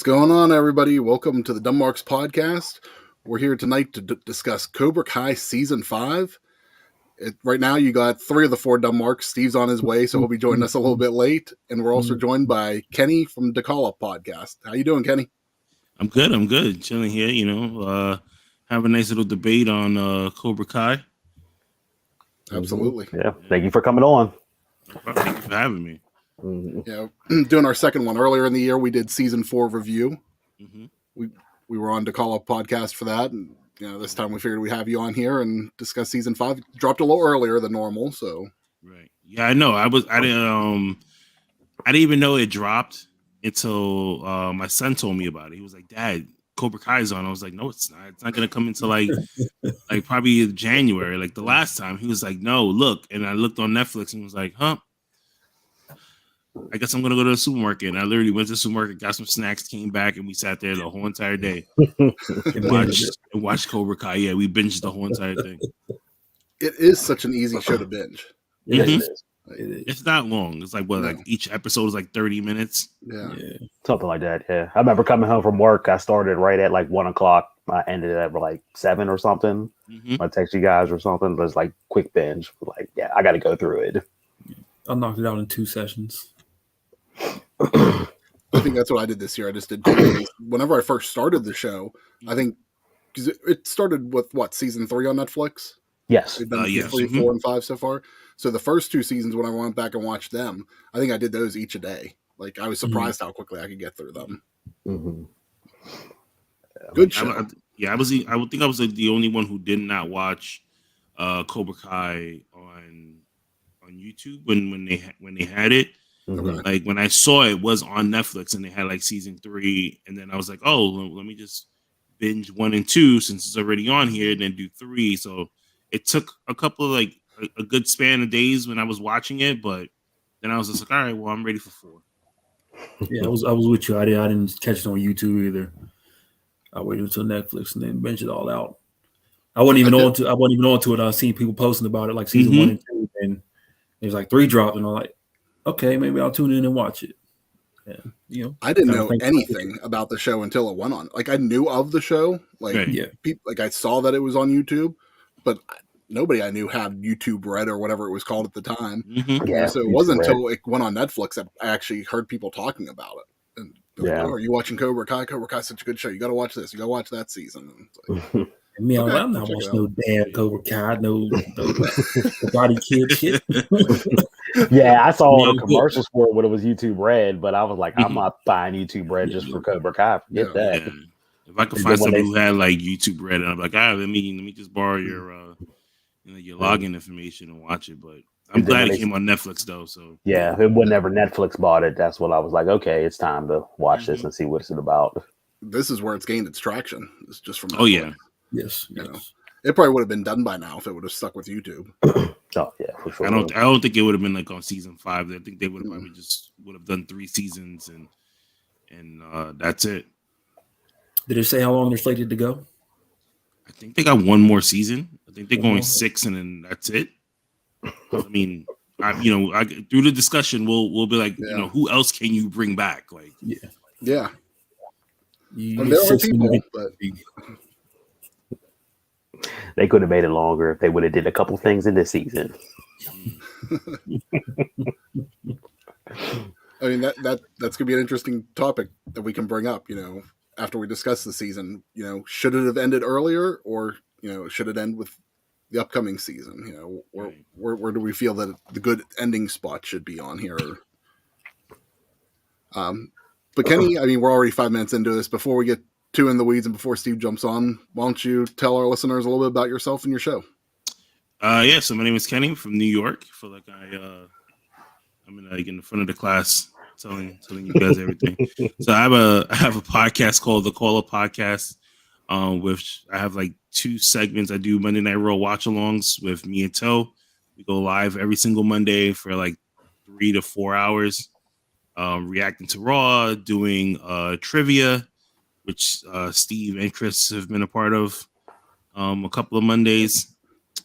going on, everybody? Welcome to the Dumb Marks podcast. We're here tonight to discuss Cobra Kai Season 5. Right now, you got 3 of the 4 Dumb Marks. Steve's on his way, so he'll be joining us a little bit late. And we're also joined by Kenny from the Call Up podcast. How you doing, Kenny? I'm good. Chilling here, have a nice little debate on Cobra Kai. Absolutely. Yeah. Thank you for coming on. Thank you for having me. Yeah, doing our second one. Earlier in the year, we did Season 4 review. We were on the Call Up podcast for that, and this time we figured we'd have you on here and discuss Season 5. Dropped a little earlier than normal, so right. Yeah, I know. I didn't even know it dropped until my son told me about it. He was like, "Dad, Cobra Kai's on." I was like, "No, it's not. It's not gonna come until like probably January, like the last time." He was like, "No, look," and I looked on Netflix and was like, "Huh." I guess I'm gonna go to the supermarket. And I literally went to the supermarket, got some snacks, came back, and we sat there the whole entire day and watched Cobra Kai. Yeah, we binged the whole entire thing. It is such an easy show to binge. It's not long. It's like like each episode is like 30 minutes. Yeah, something like that. Yeah, I remember coming home from work. I started right at like 1 o'clock. I ended at like 7 or something. I text you guys or something, but it's like quick binge. Like, yeah, I got to go through it. I knocked it out in 2 sessions. I think that's what I did this year. I just did 2 days. Whenever I first started the show, I think because it started with season 3 on Netflix. Yes, we've done 3, 4, and 5 so far. So the first 2 seasons, when I went back and watched them, I think I did those each a day. Like I was surprised how quickly I could get through them. Good show. I would think I was the only one who did not watch Cobra Kai on YouTube when they had it. Like when I saw it was on Netflix and they had like season 3, and then I was like, oh, let me just binge 1 and 2 since it's already on here, and then do 3. So it took a couple of like a good span of days when I was watching it, but then I was just like, all right, well, I'm ready for 4. Yeah, I was with you. I didn't catch it on YouTube either. I waited until Netflix and then binge it all out. I wasn't even on to it. I was seeing people posting about it like season 1 and 2, and there's like 3 dropped, and I'm like, okay, maybe I'll tune in and watch it. Yeah, I didn't know anything about the show until it went on. Like I knew of the show, like I saw that it was on YouTube, but nobody I knew had YouTube Red or whatever it was called at the time. So it wasn't until it went on Netflix that I actually heard people talking about it. And like, oh, are you watching Cobra Kai? Cobra Kai's such a good show. You got to watch this. You got to watch that season. Like, I'm not watching no damn Cobra Kai, no body kid shit. Yeah, I saw all the commercials for it when it was YouTube Red, but I was like, I'm not buying YouTube Red just for Cobra Kai. Forget that. Yeah. If I could find somebody who had like YouTube Red, and I'm like, let me just borrow your login information and watch it. But I'm glad it came on Netflix though. So yeah, whenever Netflix bought it, that's when I was like, okay, it's time to watch this and see what it's about. This is where it's gained its traction. It's just from Netflix. Yes. It probably would have been done by now if it would have stuck with YouTube. Oh yeah, for sure. I don't think it would have been like on season 5. I think they would have probably just would have done 3 seasons and that's it. Did it say how long they're slated to go? I think they got 1 more season. I think they're going 6, and then that's it. I mean, through the discussion, we'll be like, who else can you bring back? Like, yeah. There are people, but they could have made it longer if they would have did a couple things in this season. I mean that's gonna be an interesting topic that we can bring up. After we discuss the season, should it have ended earlier, or should it end with the upcoming season? Where do we feel that the good ending spot should be on here? But Kenny, I mean, we're already 5 minutes into this. Before we get too in the weeds and before Steve jumps on, why don't you tell our listeners a little bit about yourself and your show? So my name is Kenny from New York. I feel like I'm in the front of the class telling you guys everything. So I have a podcast called the Call Up Podcast, which I have like 2 segments. I do Monday Night Raw watch-alongs with me and Toe. We go live every single Monday for like 3 to 4 hours, reacting to Raw, doing trivia, which Steve and Chris have been a part of a couple of Mondays.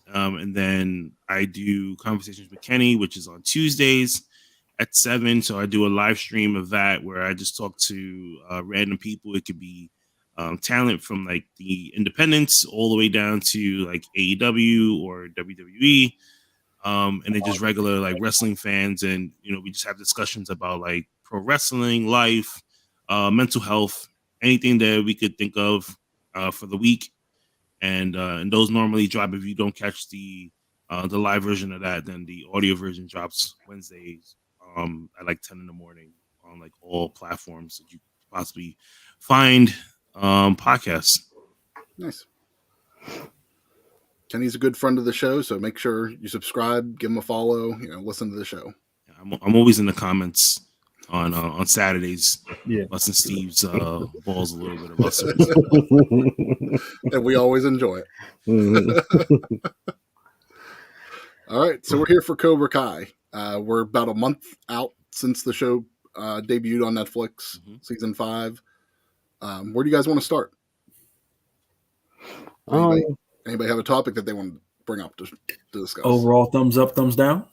And then I do Conversations with Kenny, which is on Tuesdays. at 7. So I do a live stream of that where I just talk to random people. It could be talent from like the independents all the way down to like AEW or WWE. And then just regular like wrestling fans. And, we just have discussions about like pro wrestling, life, mental health, anything that we could think of for the week. And those normally drop if you don't catch the live version of that. Then the audio version drops Wednesdays at like 10 in the morning on like all platforms that you possibly find podcasts. Nice. Kenny's a good friend of the show, so make sure you subscribe, give him a follow, listen to the show. I'm always in the comments on Saturdays, busting Steve's balls a little bit of wrestling. And we always enjoy it. All right, so we're here for Cobra Kai. We're about a month out since the show debuted on Netflix, season 5. Where do you guys want to start? Anybody have a topic that they want to bring up to discuss? Overall, thumbs up, thumbs down?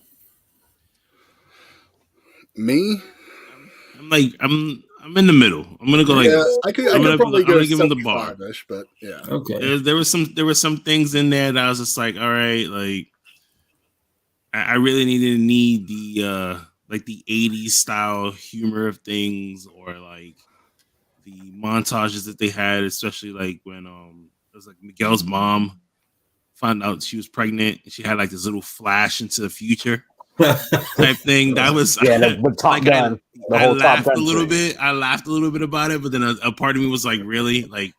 Me? I'm in the middle. I'm gonna go like I could probably go give him the bar. But yeah. Okay. There were some things in there that I was just like, all right, like I really need the like the 80s style humor of things, or like the montages that they had, especially like when it was like Miguel's mom found out she was pregnant and she had like this little flash into the future type thing. That was with Top Gun. I laughed a little bit. I laughed a little bit about it, but then a part of me was like, really? Like,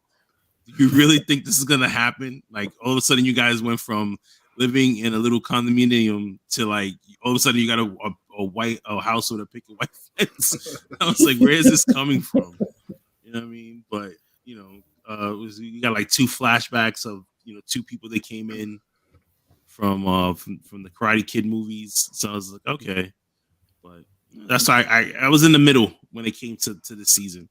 you really think this is gonna happen? Like, all of a sudden, you guys went from living in a little condominium to like, all of a sudden, you got a house with a picket white fence. I was like, where is this coming from? You know what I mean? But you got like 2 flashbacks of 2 people that came in from the Karate Kid movies. So I was like, okay, but that's why I was in the middle when it came to this season.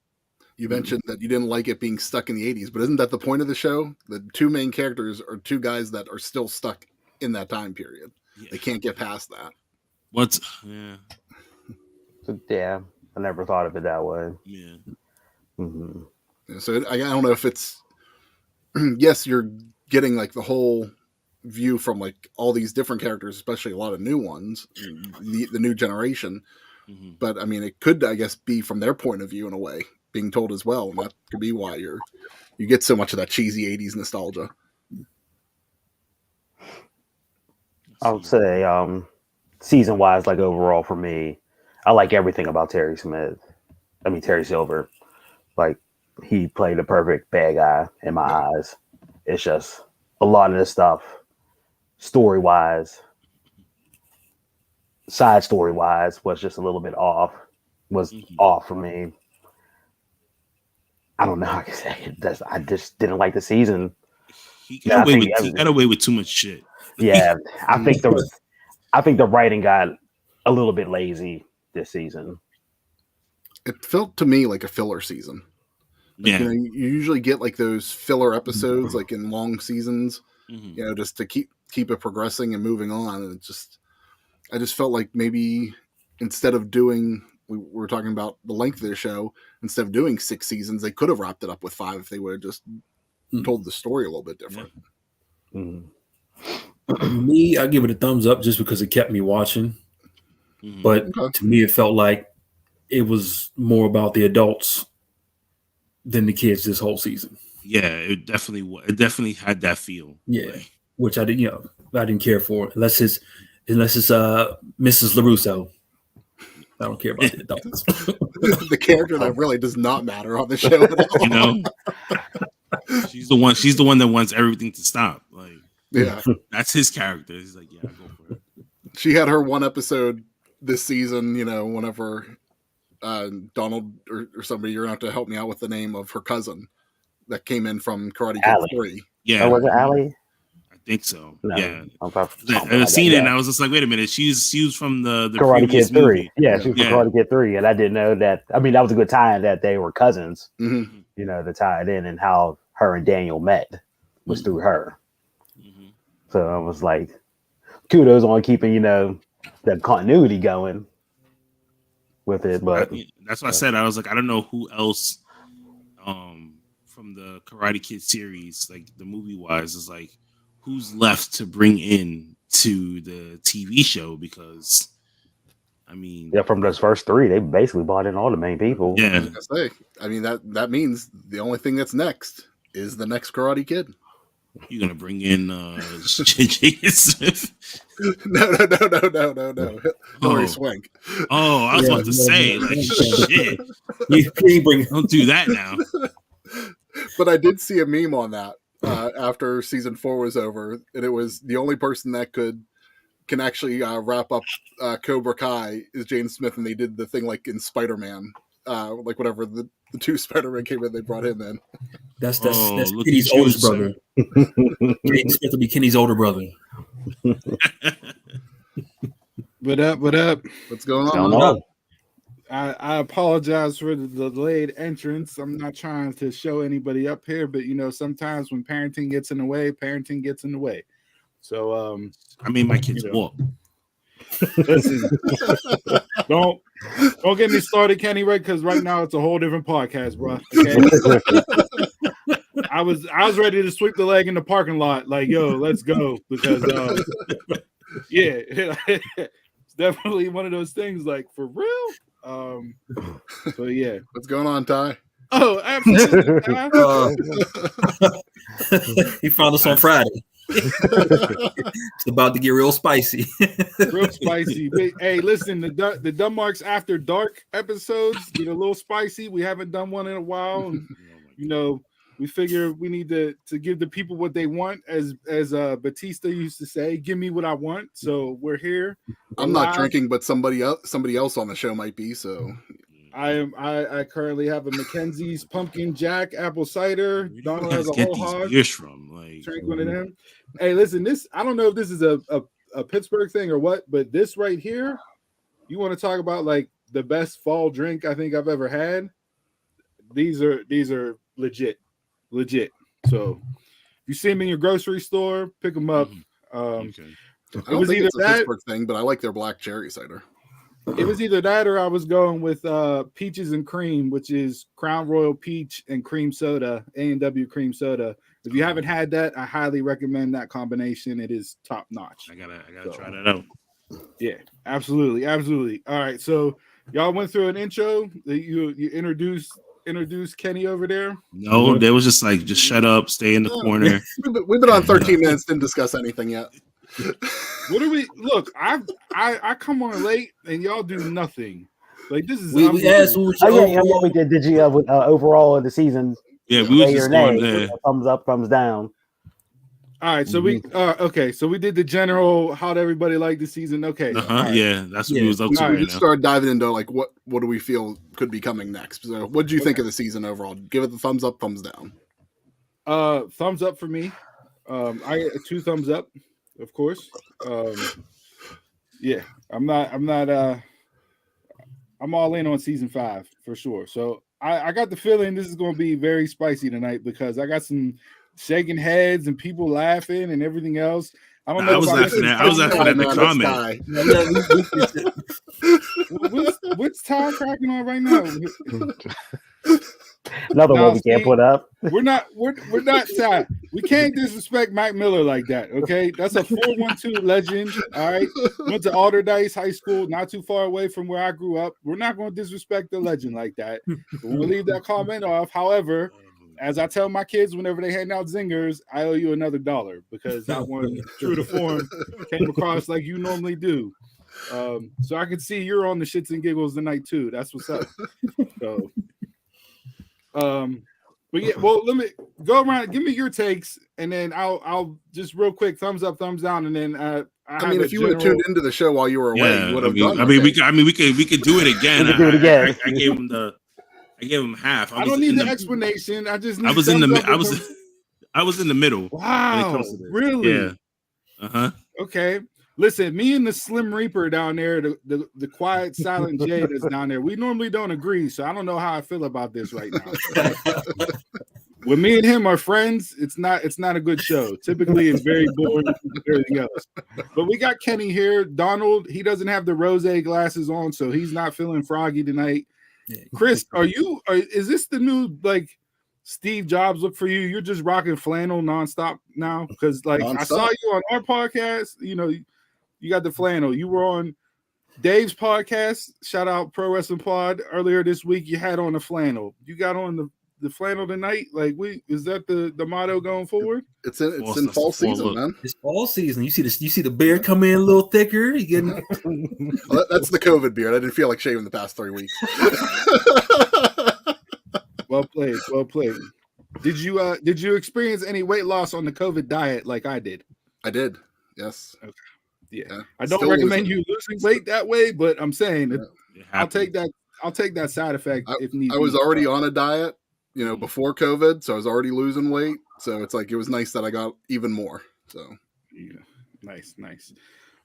You mentioned that you didn't like it being stuck in the 80s, but isn't that the point of the show? The 2 main characters are 2 guys that are still stuck in that time period. Yeah. They can't get past that. Yeah, I never thought of it that way. Yeah. Mm-hmm. Yeah, so I don't know if it's yes, you're getting like the whole view from like all these different characters, especially a lot of new ones, the new generation. Mm-hmm. But I mean, it could, I guess, be from their point of view in a way, being told as well, and that could be why you get so much of that cheesy 80s nostalgia. I would say season wise, like overall for me, I like everything about Terry Silver. Like, he played the perfect bad guy in my eyes. It's just a lot of this stuff, story wise, side story wise, was just a little bit off. Off for me. I don't know how I can say it. I just didn't like the season. He got away with too much shit. Yeah, I think the writing got a little bit lazy this season. It felt to me like a filler season. Like, you usually get like those filler episodes, like in long seasons, just to keep it progressing and moving on. And I just felt like maybe instead of doing, we were talking about the length of the show, instead of doing 6 seasons, they could have wrapped it up with 5 if they would have just told the story a little bit different. Yeah. Mm-hmm. Me, I give it a thumbs up just because it kept me watching. Mm-hmm. But to me, it felt like it was more about the adults than the kids this whole season. Yeah, it definitely had that feel. Yeah, which I didn't care for unless it's Mrs. LaRusso. I don't care about the adults. The character that really does not matter on the show at all. She's the one that wants everything to stop. Like, that's his character. He's like, yeah, go for it. She had her one episode this season, whenever Donald or somebody, you're going to have to help me out with the name of her cousin that came in from Karate Kid 3. Yeah. Was it Allie? I think so. No, yeah. I've seen it and I was just like, wait a minute. She was from the Karate Kid 3. Movie. Yeah, she was from Karate Kid 3. And I didn't know that. I mean, that was a good tie-in that they were cousins, to tie it in, and how her and Daniel met was through her. Mm-hmm. So I was like, kudos on keeping, that continuity going. with it. But that's what I said. I was like, I don't know who else from the Karate Kid series, like the movie wise, is like who's left to bring in to the TV show, because I mean, from those first 3, they basically brought in all the main people. Yeah, I mean that means the only thing that's next is the next Karate Kid. You're gonna bring in Jaden Smith? No. Hilary Swank. Oh, I was about to say, like, shit. Don't do that now. But I did see a meme on that after season 4 was over, and it was the only person that can actually wrap up Cobra Kai is Jaden Smith, and they did the thing like in Spider-Man, like whatever the 2 Spider-Man came in, they brought him in. That's Kenny's oldest brother. Jaden Smith will be Kenny's older brother. What up? What's going on? I apologize for the delayed entrance. I'm not trying to show anybody up here, but sometimes when parenting gets in the way. So I mean, my kids walk. Listen, don't get me started, Kenny, right? Because right now it's a whole different podcast, bro. Okay? I was ready to sweep the leg in the parking lot, like, yo, let's go, because it's definitely one of those things, like, for real. So yeah, what's going on, Ty? Oh, absolutely. He found us on Friday. It's about to get real spicy. Real spicy. But, hey, listen, the Dumb Marks After Dark episodes get a little spicy. We haven't done one in a while. And, we figure we need to give the people what they want, as Batista used to say, give me what I want. So we're here. I'm not drinking, but somebody else on the show might be, so I currently have a Mackenzie's Pumpkin Jack apple cider. Donald has a whole hog. Drink one of them. Hey, listen, I don't know if this is a Pittsburgh thing or what, but this right here, you want to talk about like the best fall drink I think I've ever had. These are legit. So if you see them in your grocery store, pick them up. Okay. I don't think it's a Pittsburgh thing, but I like their black cherry cider. It was either that or I was going with Peaches and Cream, which is Crown Royal Peach and Cream Soda, A&W Cream Soda. If you haven't had that, I highly recommend that combination. It is top notch. I gotta try that out. Yeah, absolutely. All right, so y'all went through an intro. You introduced Kenny over there. No, they was just like, just shut up, stay in the corner. We've been on 13 minutes, didn't discuss anything yet. What do we look? I come on late and y'all do nothing. Like this is. We asked who we did. Did you overall of the season? Yeah, we was just going there. Thumbs up, thumbs down. All right, so we okay. So we did the general. How'd everybody like the season? Okay, right. Yeah, that's what we was up to. We started diving into like what do we feel could be coming next. So, what did you think of the season overall? Give it the thumbs up, thumbs down. Thumbs up for me. I get 2 thumbs up. Of course. Yeah, I'm all in on season 5 for sure. So I got the feeling this is going to be very spicy tonight because I got some shaking heads and people laughing and everything else. I don't know. I was laughing at the comment. What's Ty cracking on right now? Another one we can't put up. We're not Ty. We can't disrespect Mac Miller like that. Okay, that's a 412 legend. All right, went to Alderdice High School, not too far away from where I grew up. We're not going to disrespect the legend like that. We'll leave that comment off. However, as I tell my kids whenever they hand out zingers, I owe you another $1 because that one, true to form, came across like you normally do. So I can see you're on the shits and giggles tonight too. That's what's up. So. But yeah, well, let me go around. Give me your takes, and then I'll just real quick thumbs up, thumbs down, and then I mean, if you would have tuned into the show while you were away, you would have done. We could do it again. I gave him half. I don't need the explanation. I just need I was in the middle. Wow, really? Yeah. Okay. Listen, me and the Slim Reaper down there, the quiet, silent J that's down there, we normally don't agree, so I don't know how I feel about this right now. when me and him are friends, it's not a good show. Typically, it's very boring and everything else. But we got Kenny here. Donald, he doesn't have the rose glasses on, so he's not feeling froggy tonight. Chris, is this the new like Steve Jobs look for you? You're just rocking flannel nonstop now? Because like I saw you on our podcast, you know, you got the flannel. You were on Dave's podcast, shout out Pro Wrestling Pod, earlier this week. You had on the flannel. You got on the flannel tonight. Like, is that the motto going forward? It's in fall season, man. It's fall season. You see the beard come in a little thicker. You getting well, that's the COVID beard. I didn't feel like shaving the past 3 weeks. Well played. Did you experience any weight loss on the COVID diet like I did? I did. Yes. Okay. Yeah. I don't recommend you losing weight that way, but I'm saying I'll take that side effect if need. I was already on a diet, you know, before COVID, so I was already losing weight. So it's like it was nice that I got even more. So yeah, nice.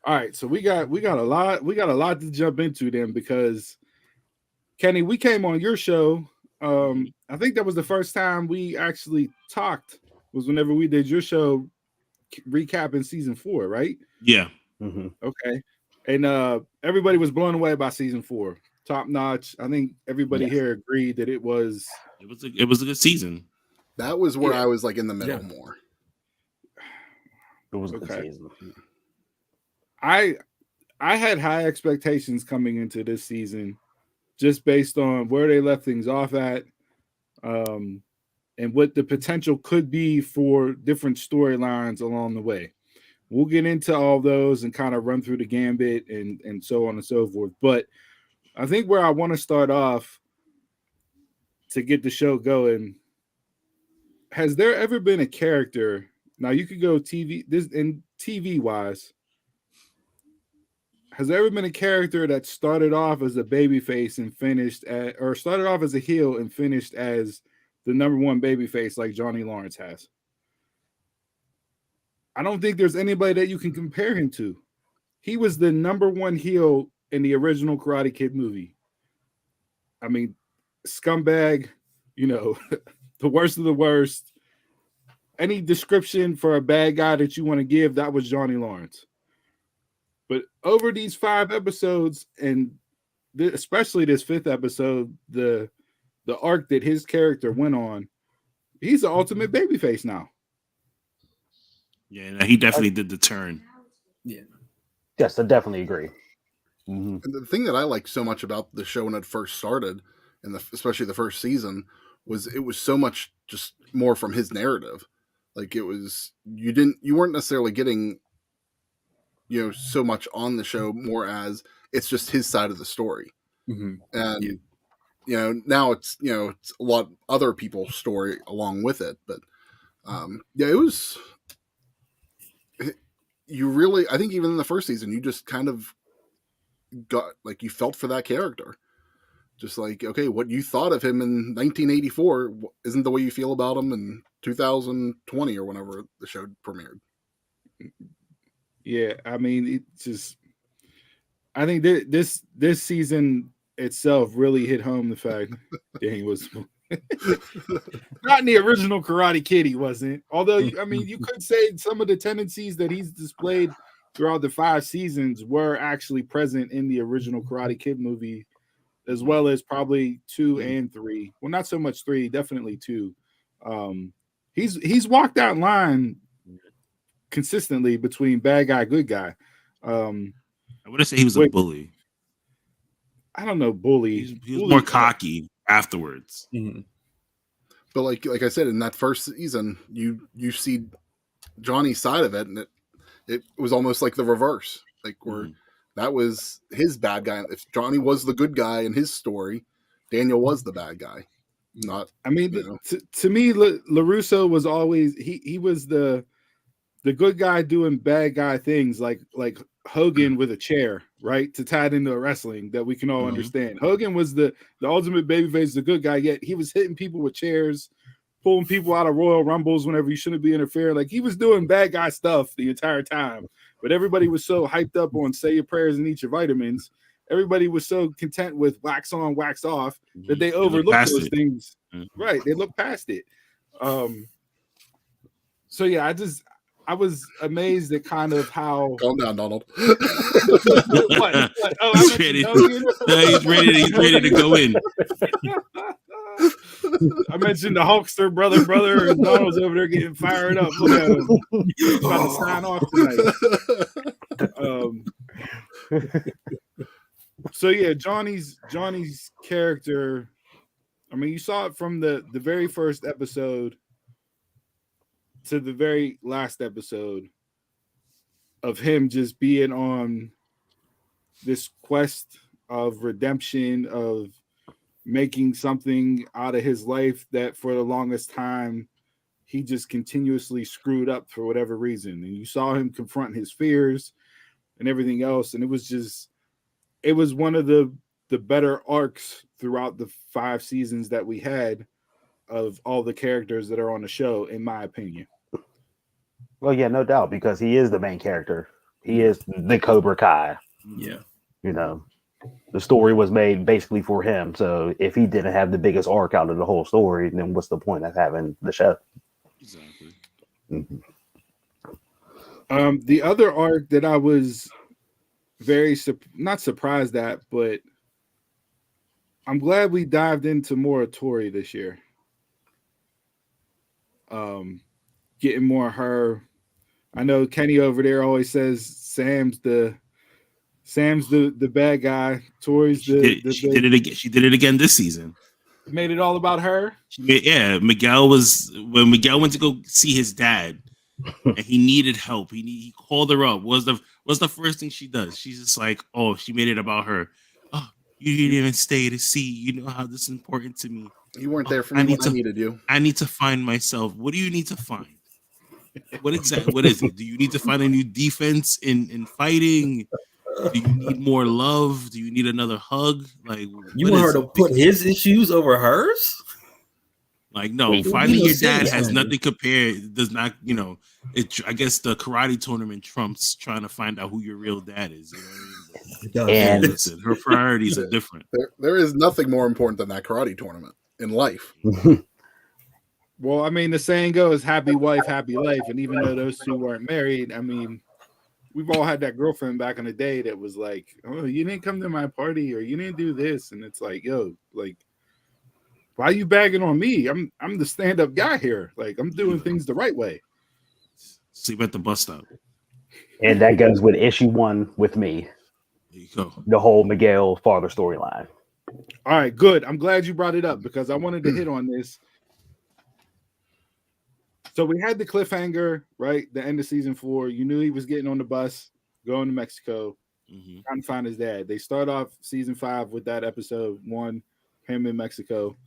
All right, so we got a lot to jump into then, because Kenny, we came on your show. I think that was the first time we actually talked, was whenever we did your show recapping season 4, right? Yeah. Mm-hmm. Okay. And everybody was blown away by season 4. Top notch. I think everybody here agreed that it was a good season. That was where I was like in the middle more. It was a good season. I had high expectations coming into this season, just based on where they left things off at, and what the potential could be for different storylines along the way. We'll get into all those and kind of run through the gambit and so on and so forth. But I think where I want to start off to get the show going, has there ever been a character? Now you could go TV wise. Has there ever been a character that started off as a babyface and or started off as a heel and finished as the number one babyface like Johnny Lawrence has? I don't think there's anybody that you can compare him to. He was the number one heel in the original Karate Kid movie. I mean, scumbag, you know, the worst of the worst. Any description for a bad guy that you want to give, that was Johnny Lawrence. But over these 5 episodes, and especially this 5th episode, the arc that his character went on, he's the ultimate babyface now. Yeah, he definitely did the turn. Yeah. Yes, I definitely agree. Mm-hmm. And the thing that I liked so much about the show when it first started, especially the first season, was it was so much just more from his narrative. Like it was, you weren't necessarily getting, you know, so much on the show, more as it's just his side of the story. Mm-hmm. And you know, now it's, you know, it's a lot other people's story along with it. But it was. You really, I think even in the first season, you just kind of got, like, you felt for that character. Just like, okay, what you thought of him in 1984 isn't the way you feel about him in 2020 or whenever the show premiered. Yeah, I mean, it's just, I think this season itself really hit home the fact that he was not in the original Karate Kid, he wasn't. Although, I mean, you could say some of the tendencies that he's displayed throughout the 5 seasons were actually present in the original Karate Kid movie, as well as probably 2 and 3. Well, not so much 3, definitely 2. He's walked that line consistently between bad guy, good guy. I wouldn't say he was a bully. I don't know, bully. He was more cocky afterwards. Mm-hmm. But like I said, in that first season, you see Johnny's side of it, and it was almost like the reverse, like where that was his bad guy. If Johnny was the good guy in his story, Daniel was the bad guy. Not, I mean, to me, LaRusso was always he was the good guy doing bad guy things, like Hogan with a chair, right? To tie it into wrestling that we can all understand. Hogan was the ultimate babyface, the good guy, yet he was hitting people with chairs, pulling people out of Royal Rumbles whenever you shouldn't be interfering. Like, he was doing bad guy stuff the entire time. But everybody was so hyped up on say your prayers and eat your vitamins. Everybody was so content with wax on, wax off that they overlooked those things. Right. They looked past it. So yeah, I was amazed at kind of how. Calm down, Donald. What? Oh, he's ready. He's ready to go in. I mentioned the Hulkster brother, and Donald's over there getting fired up. Look at him. He's about to sign off tonight. So yeah, Johnny's character. I mean, you saw it from the very first episode to the very last episode of him just being on this quest of redemption, of making something out of his life that for the longest time he just continuously screwed up for whatever reason. And you saw him confront his fears and everything else. And it was one of the better arcs throughout the 5 seasons that we had of all the characters that are on the show, in my opinion. Well, yeah, no doubt, because he is the main character. He is the Cobra Kai. Yeah. You know, the story was made basically for him. So if he didn't have the biggest arc out of the whole story, then what's the point of having the show? Exactly. Mm-hmm. The other arc that I was very not surprised at, but I'm glad we dived into more Tori this year. Getting more of her. I know Kenny over there always says Sam's the bad guy. Tori's she did it again. She did it again this season. Made it all about her. Yeah, Miguel when Miguel went to go see his dad, and he needed help. He called her up. What's the first thing she does? She's just like, oh, she made it about her. Oh, you didn't even stay to see. You know how this is important to me. You weren't there for me when I needed you. I need to find myself. What do you need to find? What is it? Do you need to find a new defense in fighting? Do you need more love? Do you need another hug? Like, you want her to put his issues over hers? Like, no, finding your dad has nothing compared. Does not, I guess the karate tournament trumps trying to find out who your real dad is. You know what I mean? And listen, her priorities are different. There is nothing more important than that karate tournament in life. Well, I mean, the saying goes, happy wife, happy life. And even though those two weren't married, I mean, we've all had that girlfriend back in the day that was like, oh, you didn't come to my party or you didn't do this. And it's like, yo, like, why are you bagging on me? I'm the stand-up guy here. Like, I'm doing things the right way. Sleep at the bus stop. And that goes with issue 1 with me. There you go. The whole Miguel father storyline. All right, good. I'm glad you brought it up because I wanted to hit on this. So we had the cliffhanger, right? The end of season 4. You knew he was getting on the bus, going to Mexico, trying to find his dad. They start off season 5 with that episode 1, him in Mexico.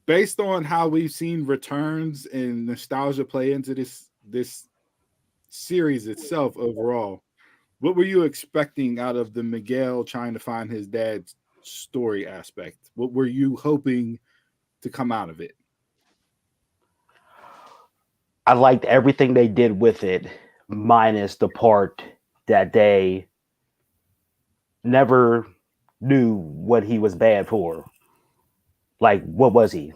Based on how we've seen returns and nostalgia play into this series itself overall, what were you expecting out of the Miguel trying to find his dad's story aspect? What were you hoping to come out of it? I liked everything they did with it, minus the part that they never knew what he was bad for. Like, what was he?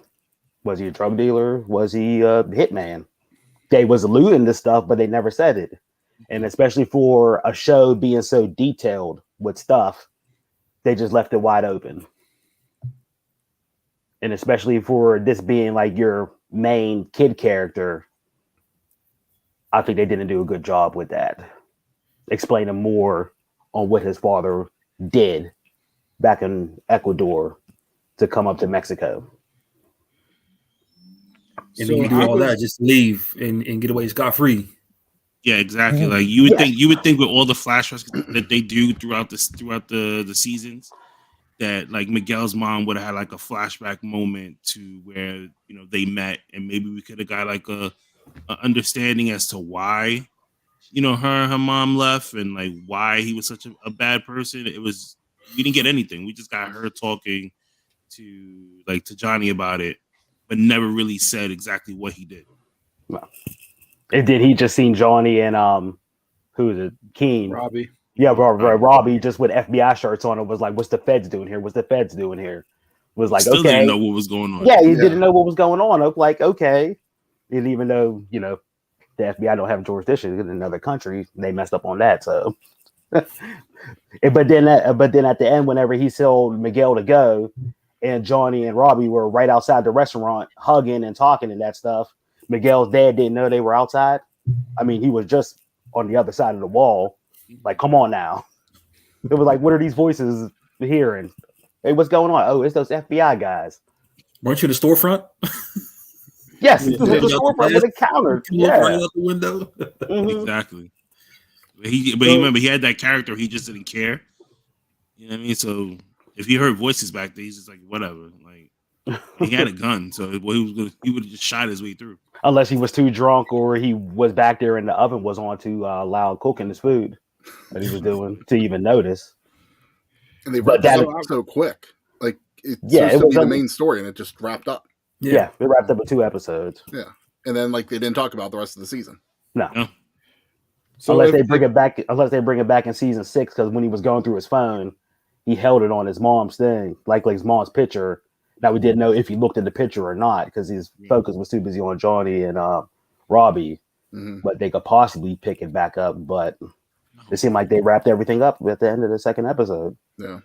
Was he a drug dealer? Was he a hitman? They was alluding to stuff, but they never said it. And especially for a show being so detailed with stuff, they just left it wide open. And especially for this being like your main kid character, I think they didn't do a good job with that. Explaining more on what his father did back in Ecuador to come up to Mexico. And then you do all that, just leave and get away scot-free. Yeah, exactly. Like you would think with all the flashbacks that they do throughout the seasons, that like Miguel's mom would have had like a flashback moment to where they met, and maybe we could have got like a understanding as to why her mom left and like why he was such a bad person. We didn't get anything. We just got her talking to Johnny about it, but never really said exactly what he did. No. And then he just seen Johnny and who is it? Keen. Robbie. Yeah, Robbie just with FBI shirts on and was like, what's the feds doing here? What's the feds doing here? was like, Still okay, didn't know what was going on. Yeah, he didn't know what was going on. I'm like, okay, and even though the FBI don't have jurisdiction in another country, they messed up on that. So, but then at the end, whenever he told Miguel to go, and Johnny and Robbie were right outside the restaurant hugging and talking and that stuff, Miguel's dad didn't know they were outside. I mean, he was just on the other side of the wall. Like, come on now. It was like, what are these voices hearing? Hey, what's going on? Oh, it's those FBI guys. Weren't you in the storefront? Yes, the storefront with a counter. Yeah, right out the window. Mm-hmm. Exactly. But remember, he had that character. He just didn't care. You know what I mean? So if he heard voices back there, he's just like, whatever. Like, he had a gun, so he would have just shot his way through. Unless he was too drunk, or he was back there and the oven was on too loud cooking his food that he was doing to even notice. And they wrapped it up so quick. Like, it's supposed to be the main story, and it just wrapped up. Yeah, it wrapped up in 2 episodes. Yeah, and then like they didn't talk about the rest of the season. No. So unless they bring it back in season 6, because when he was going through his phone, he held it on his mom's thing, like his mom's picture. Now we didn't know if he looked at the picture or not because his focus was too busy on Johnny and Robbie. Mm-hmm. But they could possibly pick it back up. But it seemed like they wrapped everything up at the end of the 2nd episode. Yeah.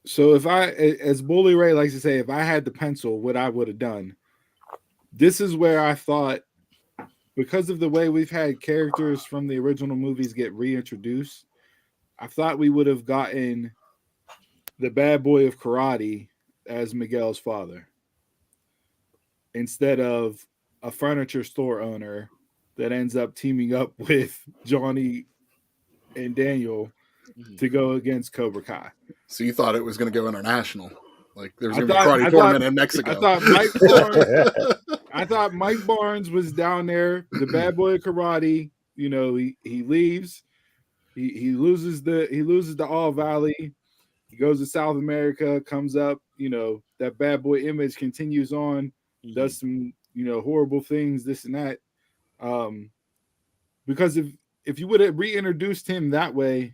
So if I, as Bully Ray likes to say, if I had the pencil, what I would have done, this is where I thought, because of the way we've had characters from the original movies get reintroduced, I thought we would have gotten the bad boy of karate as Miguel's father, instead of a furniture store owner that ends up teaming up with Johnny and Daniel to go against Cobra Kai. So you thought it was going to go international? Like there was going to be a karate tournament in Mexico. I thought Mike Barnes was down there, the bad boy of karate. You know, he leaves. He loses the All Valley. He goes to South America, comes up. You know, that bad boy image continues on, does some horrible things, this and that. Because if you would have reintroduced him that way,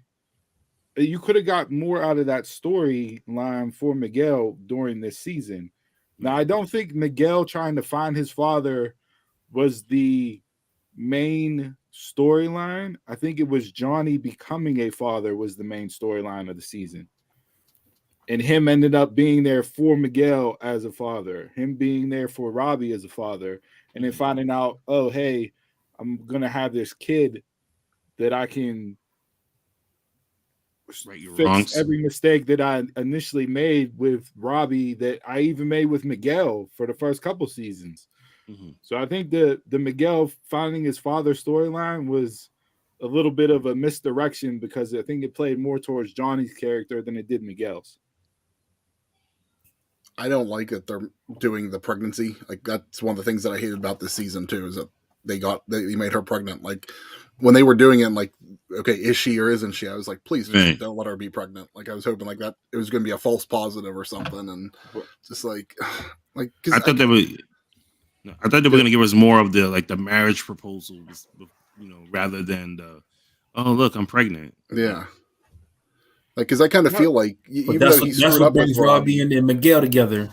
you could have got more out of that storyline for Miguel during this season. Now, I don't think Miguel trying to find his father was the main storyline. I think it was Johnny becoming a father was the main storyline of the season. And him ended up being there for Miguel as a father, him being there for Robbie as a father, and then finding out, oh, hey, I'm going to have this kid that I can fix every mistake that I initially made with Robbie, that I even made with Miguel for the first couple seasons. Mm-hmm. So I think the Miguel finding his father storyline was a little bit of a misdirection, because I think it played more towards Johnny's character than it did Miguel's. I don't like that they're doing the pregnancy. Like, that's one of the things that I hated about this season too, is that they made her pregnant. Like, when they were doing it, like, okay, is she or isn't she? I was like, please don't let her be pregnant. Like, I was hoping like that it was going to be a false positive or something, and just like I thought they were going to give us more of the marriage proposal, rather than the, oh look, I'm pregnant. Yeah. Like, because I kind of feel like even that's what brings Robbie and Miguel together.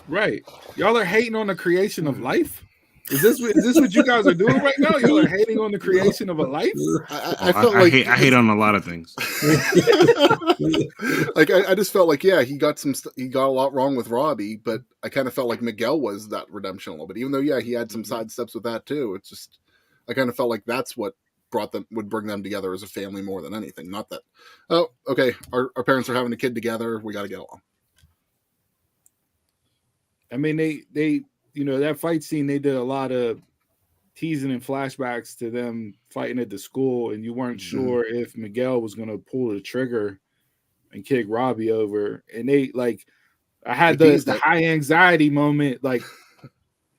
Right. Y'all are hating on the creation of life. Is this what you guys are doing right now? Y'all are hating on the creation of a life. I hate on a lot of things. Like I just felt like he got a lot wrong with Robbie, but I kind of felt like Miguel was that redemption a little bit. Even though he had some side steps with that too. It's just I kind of felt like that's what would bring them together as a family more than anything. Not that, oh, okay, our parents are having a kid together, we got to get along. I mean, they that fight scene, they did a lot of teasing and flashbacks to them fighting at the school, and you weren't sure if Miguel was going to pull the trigger and kick Robbie over. And I had the high anxiety moment, like,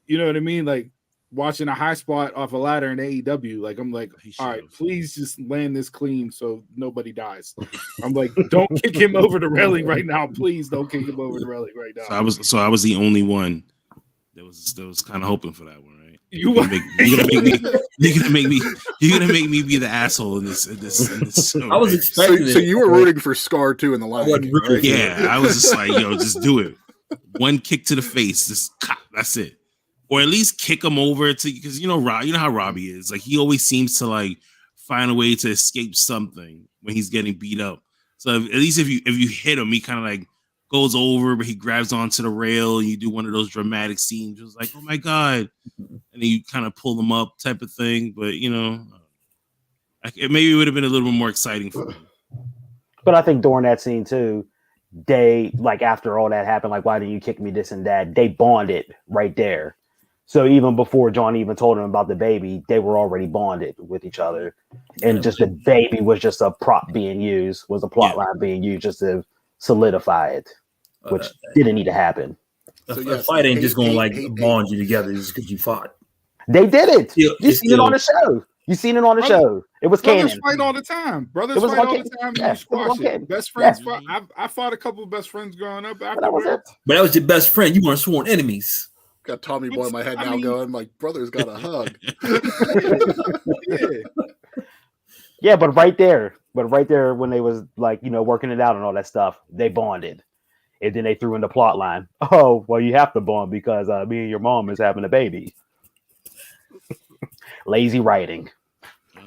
you know what I mean? Like, watching a high spot off a ladder in AEW, like, I'm like, all right, please just land this clean so nobody dies. I'm like, don't kick him over the railing right now. Please don't kick him over the railing right now. So I was the only one that was kind of hoping for that one, right? You're gonna make me be the asshole in this show. I was expecting so you were rooting for Scar too in the Lion King, right? Yeah, I was just like, yo, just do it. One kick to the face, just that's it. Or at least kick him over to, because you know how Robbie is. Like, he always seems to like find a way to escape something when he's getting beat up. So at least if you hit him, he kind of like goes over, but he grabs onto the rail, and you do one of those dramatic scenes, just like, oh my god, and then you kind of pull them up type of thing. But maybe it would have been a little bit more exciting for me. But I think during that scene too, they, like, after all that happened, like, why didn't you kick me, this and that, they bonded right there. So even before John even told him about the baby, they were already bonded with each other. And just the baby was just a prop being used, was a plot line being used just to solidify it, which didn't need to happen. So a fight ain't just going to bond you together just because you fought. They did it. You seen it on the show. You seen it on the show. It was brothers canon. fight all the time. Brothers fight all the time. And you squash it. Best friends fight. I fought a couple of best friends growing up. But that was your best friend. You weren't sworn enemies. Got Tommy Boy in my head now going, like, brother's got a hug. Yeah, but right there when they was like, working it out and all that stuff, they bonded. And then they threw in the plot line. Oh, well, you have to bond because me and your mom is having a baby. Lazy writing.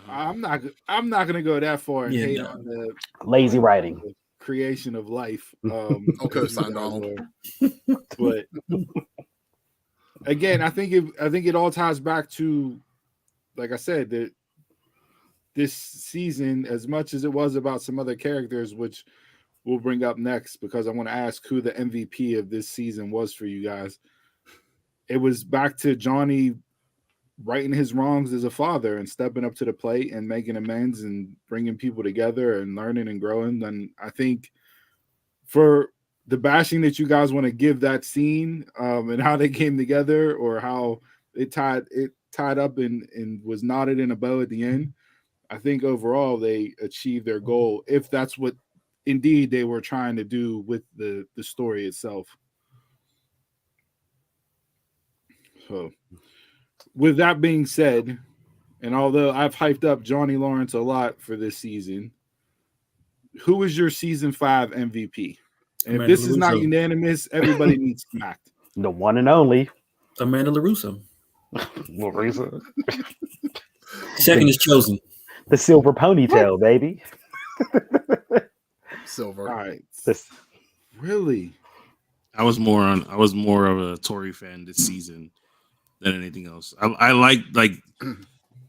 I'm not gonna go that far and hate on the lazy writing, the creation of life. Okay, sign Donald. But again, I think it all ties back to, like I said, that this season, as much as it was about some other characters, which we'll bring up next, because I want to ask who the MVP of this season was for you guys. It was back to Johnny righting his wrongs as a father and stepping up to the plate and making amends and bringing people together and learning and growing. And I think for the bashing that you guys want to give that scene and how they came together, or how it tied up and was knotted in a bow at the end, I think overall they achieved their goal, if that's what indeed they were trying to do with the story itself. So with that being said, and although I've hyped up Johnny Lawrence a lot for this season, who is your season 5 MVP? And if this is not unanimous, everybody needs smacked. The one and only Amanda LaRusso. LaRusso. Second is Chosen. The silver ponytail, baby. Silver. All right. Really? I was more of a Tori fan this season than anything else. I like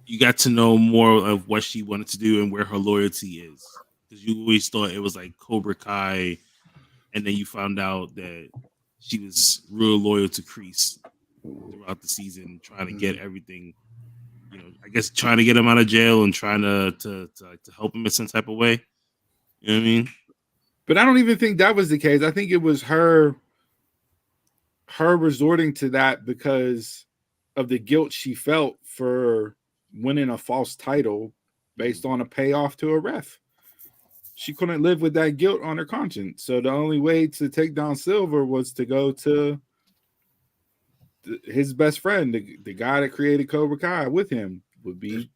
you got to know more of what she wanted to do and where her loyalty is, because you always thought it was like Cobra Kai, and then you found out that she was real loyal to Kreese throughout the season, trying to get everything, I guess trying to get him out of jail and trying to help him in some type of way. You know what I mean? But I don't even think that was the case. I think it was her resorting to that because of the guilt she felt for winning a false title based on a payoff to a ref. She couldn't live with that guilt on her conscience. So the only way to take down Silver was to go to his best friend, the guy that created Cobra Kai with him, would be.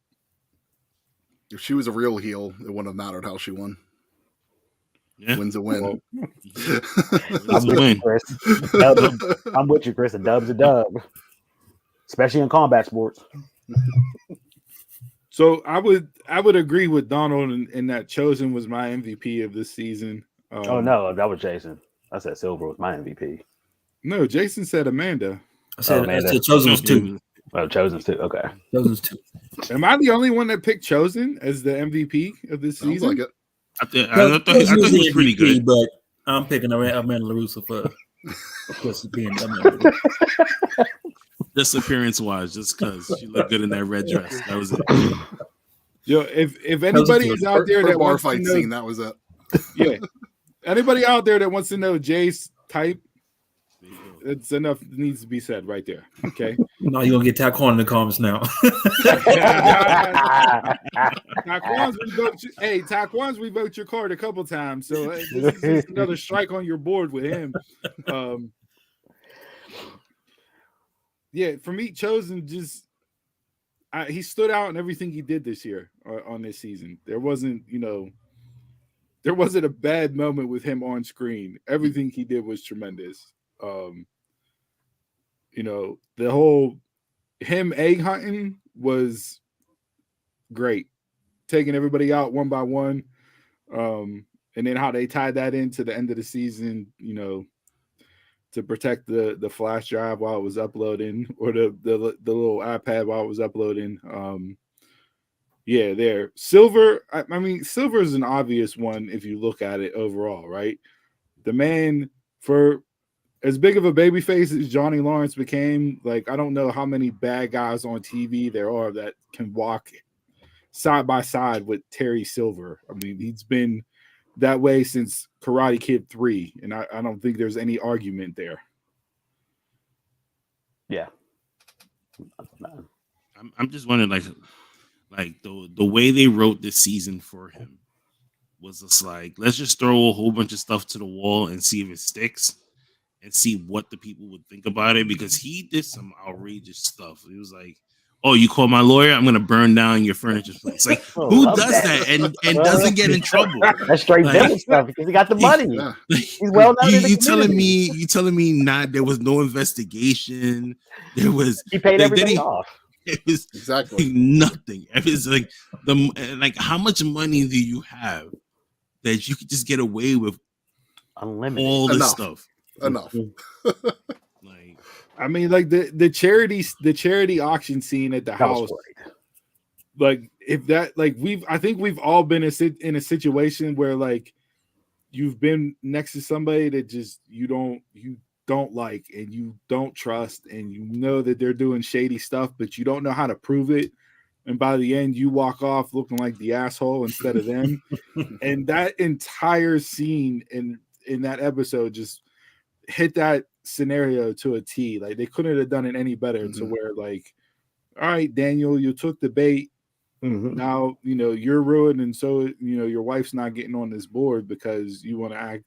If she was a real heel, it wouldn't have mattered how she won. Yeah. Win's a win. Well, I'm with you, Chris. A dub's a dub, especially in combat sports. So I would agree with Donald in that Chosen was my MVP of this season. Oh no, that was Jason. I said Silver was my MVP. No, Jason said Amanda. I said Chosen was 2. Oh, Chosen's 2. Okay, Chosen's 2. Am I the only one that picked Chosen as the MVP of this season? Sounds like it. I thought he was pretty good, but I'm picking Amanda LaRusso for being just appearance wise, just because she looked good in that red dress. That was it. Yo, if anybody is out there that wants fight to know, scene, that was it. Yeah, anybody out there that wants to know Jay's type, it's enough needs to be said right there. Okay. No, you're gonna get Taquan in the comments now. Taquan's revoked your card a couple times, so this is another strike on your board with him. Yeah, for me, Chosen, just he stood out in everything he did this year on this season. There wasn't a bad moment with him on screen. Everything he did was tremendous. The whole him egg hunting was great, taking everybody out one by one, and then how they tied that into the end of the season, to protect the flash drive while it was uploading, or the little iPad while it was uploading. There. Silver, I mean, Silver is an obvious one if you look at it overall, right? The man, for as big of a babyface as Johnny Lawrence became, like, I don't know how many bad guys on TV there are that can walk side by side with Terry Silver. I mean, he's been that way since Karate Kid 3, and I don't think there's any argument there. Yeah. I'm just wondering, like the way they wrote this season for him was just like, let's just throw a whole bunch of stuff to the wall and see if it sticks and see what the people would think about it, because he did some outrageous stuff. It was like, oh, you call my lawyer? I'm gonna burn down your furniture place. Like, who does that and doesn't get in trouble? That's straight villain stuff because he got the money. He's well known in the community. You telling me not there was no investigation? There was. He paid everything off. It was exactly nothing. It was like how much money do you have that you could just get away with unlimited all this stuff? Enough. Like, I mean, like the charity auction scene at the house. Like, if that, like, I think we've all been in a situation where, like, you've been next to somebody that just you don't like and you don't trust, and you know that they're doing shady stuff, but you don't know how to prove it. And by the end, you walk off looking like the asshole instead of them. And that entire scene in that episode just hit that scenario to a T. Like, they couldn't have done it any better. To where, like, all right, Daniel, you took the bait. Now, you're ruined. And so, your wife's not getting on this board because you want to act,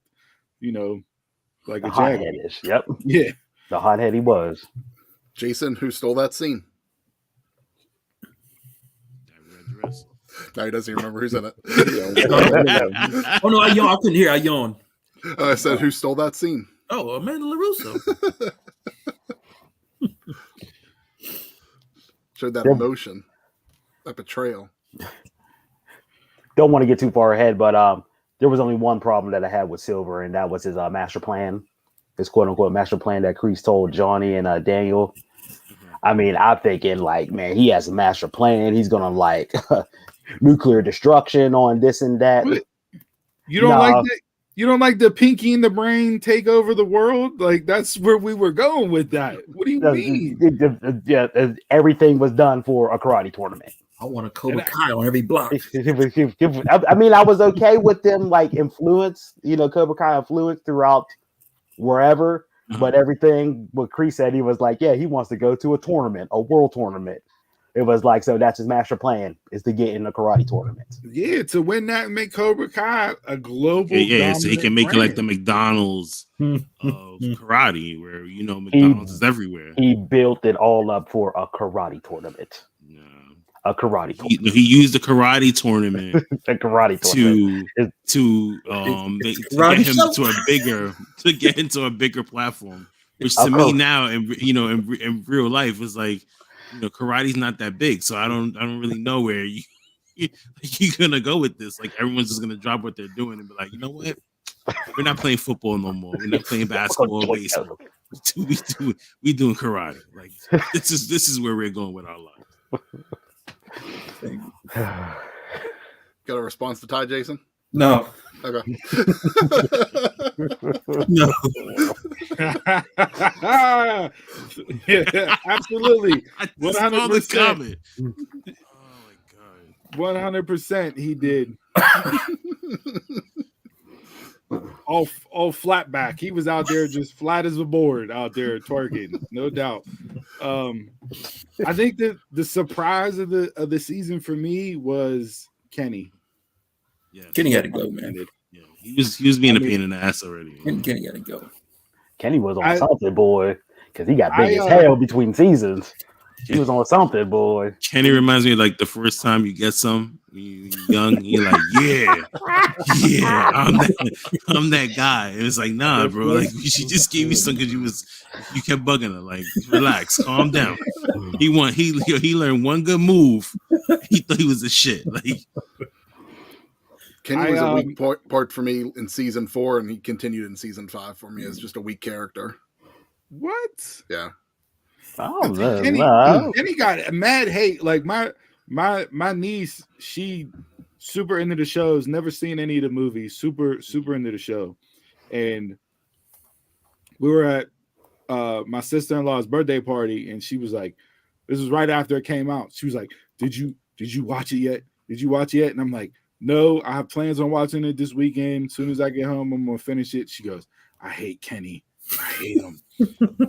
like a jaguar. Yep. Yeah. The hothead he was. Jason, who stole that scene? Now he doesn't even remember who's in it. Oh no, I couldn't hear. I yawned. I said, who stole that scene? Oh, Amanda LaRusso. Showed that emotion, that betrayal. Don't want to get too far ahead, but there was only one problem that I had with Silver, and that was his master plan, his quote unquote master plan that Kreese told Johnny and Daniel. I mean, I'm thinking, like, man, he has a master plan. He's gonna, like, nuclear destruction on this and that. You don't like that? You don't like the Pinky in the Brain take over the world? Like, that's where we were going with that. What do you mean? Yeah, everything was done for a karate tournament. I want a Cobra Kai on every block. I mean, I was okay with them, like, influence, Cobra Kai influence throughout wherever. But everything what Kreese said, he was like, yeah, he wants to go to a tournament, a world tournament. It was like, so that's his master plan, is to get in a karate tournament. Yeah, to win that and make Cobra Kai a global. Yeah, so he can make it like the McDonald's of karate, where McDonald's is everywhere. He built it all up for a karate tournament. Yeah. A karate tournament. He used the karate tournament the karate tournament to get into a bigger platform. Which to me now, in real life, is like, karate's not that big, so I don't really know where you're gonna go with this. Like, everyone's just gonna drop what they're doing and be like, you know what? We're not playing football no more. We're not playing basketball or baseball. We doing karate. Like, this is where we're going with our life. Got a response to Ty, Jason? No. Okay. No. Yeah, absolutely. 100%. Oh my god. 100% he did. all flat back. He was out there just flat as a board out there twerking, no doubt. I think that the surprise of the season for me was Kenny. Yeah, Kenny had to go, man. Yeah, he was being a pain in the ass already. Kenny had to go. Kenny was on something, boy, because he got big as hell between seasons. He was on something, boy. Kenny reminds me of like the first time you get some when you're young, you're like, yeah, I'm that guy. And it's like, nah, bro, like she just gave you some because you kept bugging her. Like, relax, calm down. He learned one good move. He thought he was the shit. Like, Kenny was a weak part for me in season 4, and he continued in season 5 for me as just a weak character. What? Yeah. Oh, Kenny got mad hate. Like my niece, she super into the shows, never seen any of the movies, super into the show. And we were at my sister-in-law's birthday party, and she was like, this was right after it came out. She was like, Did you watch it yet? Did you watch it yet? And I'm like, no, I have plans on watching it this weekend. As soon as I get home, I'm gonna finish it. She goes, I hate Kenny. I hate him.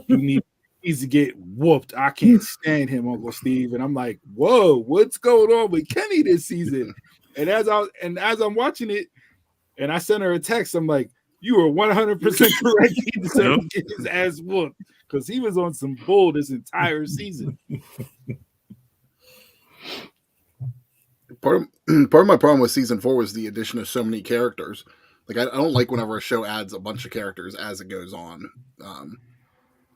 He needs to get whooped. I can't stand him, Uncle Steve. And I'm like, whoa, what's going on with Kenny this season? And as I'm watching it, and I sent her a text, I'm like, you are 100% correct. He deserves to get his ass whooped because he was on some bull this entire season. Part of my problem with season 4 was the addition of so many characters. Like, I don't like whenever a show adds a bunch of characters as it goes on.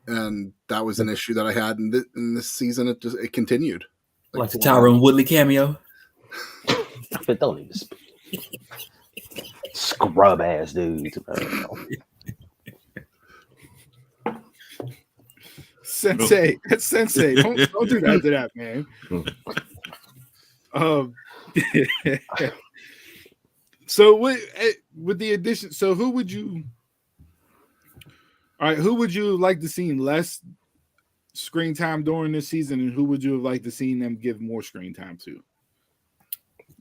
And that was an issue that I had in this season. It continued. Like the Tyrone Woodley cameo. But don't even speak. Scrub ass dudes. Sensei, don't do that to that, man. So with the addition, so who would you like to see less screen time during this season, and who would you have liked to see them give more screen time to?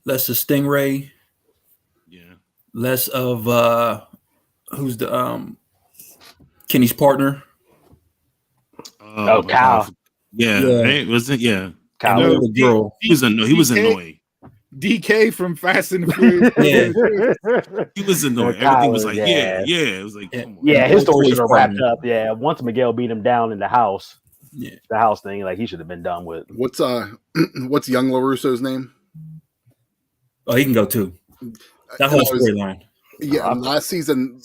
Less of Stingray. Yeah. Less of who's the Kenny's partner? Kyle. Yeah. Right? Was it? Yeah. Kyle, the girl. He was annoying. DK from Fast and the Furious. He was annoying. Everything was like, yeah. It was like, come on. Yeah, his story should have wrapped up. Yeah, once Miguel beat him down in the house, the house thing, like he should have been done with. What's young LaRusso's name? Oh, he can go too. That whole storyline. Yeah, last season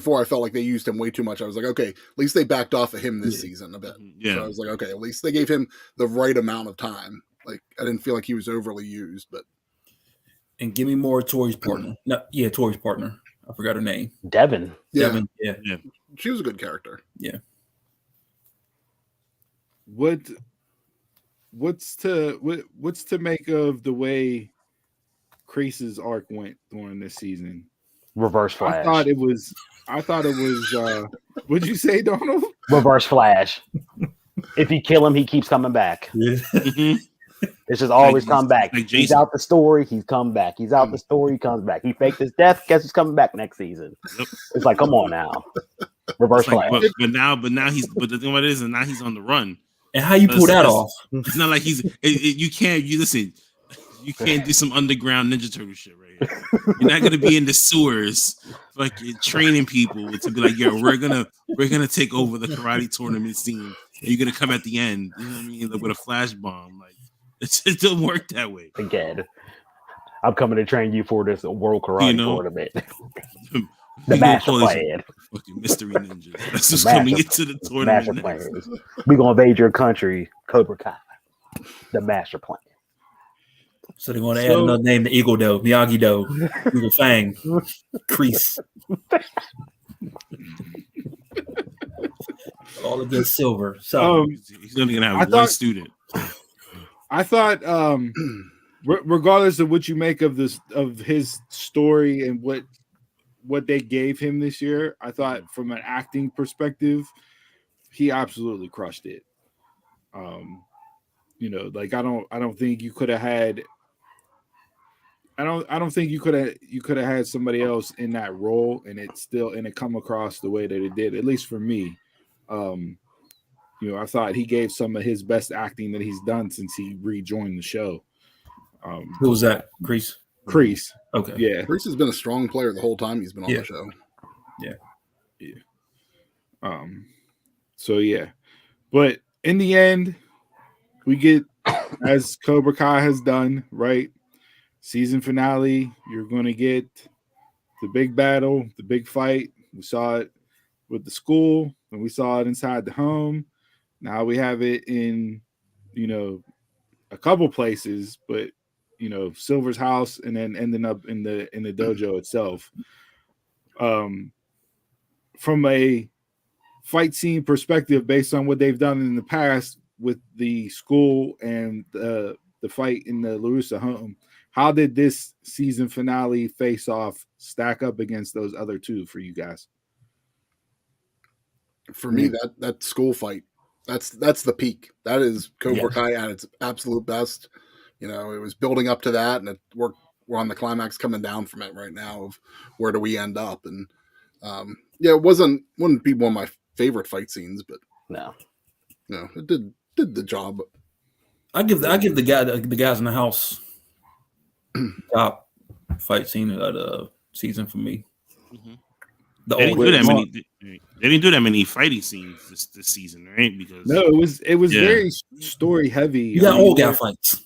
4, I felt like they used him way too much. I was like, okay, at least they backed off of him this season a bit. Yeah. So I was like, okay, at least they gave him the right amount of time. Like, I didn't feel like he was overly used, but. And give me more Tori's partner. Tori's partner. I forgot her name. Devin. Yeah. Devin. Yeah. She was a good character. Yeah. What's to make of the way Kreese's arc went during this season? Reverse Flash. I thought it was what'd you say, Donald? Reverse Flash. If you kill him, he keeps coming back. Yeah. It's just always come back. He's out the story, he's come back. He's out the story, he comes back. He faked his death, guess he's coming back next season. Yep. It's like, come on now. Reverse Flash. But the thing about it is, and now he's on the run. And how you pull that off? It's not like you can't do some underground Ninja Turtle shit right here. You're not gonna be in the sewers fucking training people to be like, yo, we're gonna take over the karate tournament scene. And you're gonna come at the end, you know what I mean, like with a flash bomb. Like it don't work that way. Again, I'm coming to train you for this World Karate Tournament. The master plan. Fucking mystery ninjas. That's just coming into the tournament. Master plan. We're gonna invade your country, Cobra Kai. The master plan. So they want to add another name to Eagle Doe, Miyagi Doe, Eagle Fang, Kreese. All against silver. So he's only gonna have one student. I thought, regardless of what you make of his story and what they gave him this year, I thought from an acting perspective, he absolutely crushed it. Like I don't think you could have had. I don't think you could have had somebody else in that role and it come across the way that it did, at least for me. I thought he gave some of his best acting that he's done since he rejoined the show. Who was that? Kreese? Kreese. Okay. Yeah. Kreese has been a strong player the whole time he's been on the show. Yeah. Yeah. So yeah. But in the end, we get, as Cobra Kai has done, right? Season finale, you're going to get the big battle, the big fight. We saw it with the school, and we saw it inside the home. Now we have it in, a couple places, but Silver's house, and then ending up in the dojo itself. From a fight scene perspective, based on what they've done in the past with the school and the fight in the LaRusso home, how did this season finale face off stack up against those other two for you guys? For me, that school fight, that's the peak. That is Cobra Kai at its absolute best. It was building up to that, and we're on the climax coming down from it right now of where do we end up. And it wouldn't be one of my favorite fight scenes, but it did the job. I give the guys in the house top fight scene of the season for me. Mm-hmm. They didn't do that many fighting scenes this season, right? Because it was very story heavy. You got old guy fights.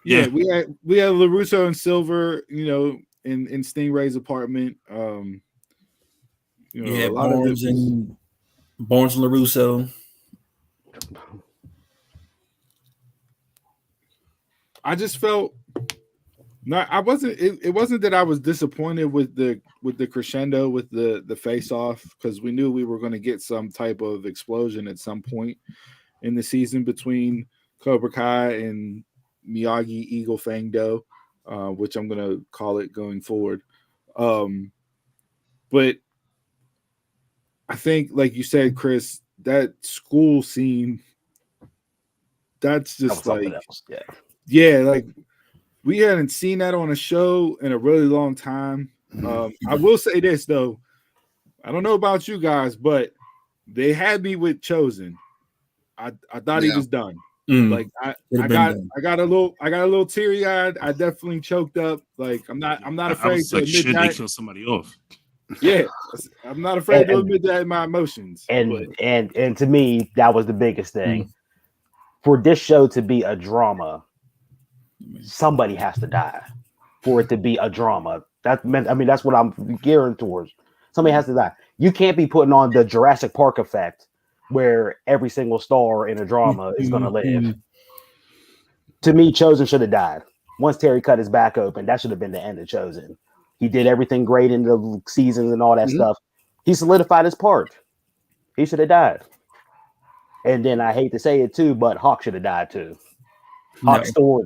Yeah, we had LaRusso and Silver, in Stingray's apartment. A lot Barnes and LaRusso. I just felt it wasn't that I was disappointed with the crescendo with the face off, because we knew we were going to get some type of explosion at some point in the season between Cobra Kai and Miyagi Eagle Fang Do, which I'm going to call it going forward. But I think, like you said, Chris, that school scene, that's just like, like we hadn't seen that on a show in a really long time. I will say this though, I don't know about you guys, but they had me with Chosen. I thought he was done. Like I got a little teary eyed. I definitely choked up. Like I'm not afraid to admit should that. They kill somebody off? Yeah, I'm not afraid to admit that in my emotions. And to me, that was the biggest thing. For this show to be a drama, somebody has to die. For it to be a drama, that's what I'm gearing towards. Somebody has to die. You can't be putting on the Jurassic Park effect, where every single star in a drama is going to live. To me, Chosen should have died. Once Terry cut his back open, that should have been the end of Chosen. He did everything great in the seasons and all that stuff. He solidified his part. He should have died. And then I hate to say it too, but Hawk should have died too. Hawk's story,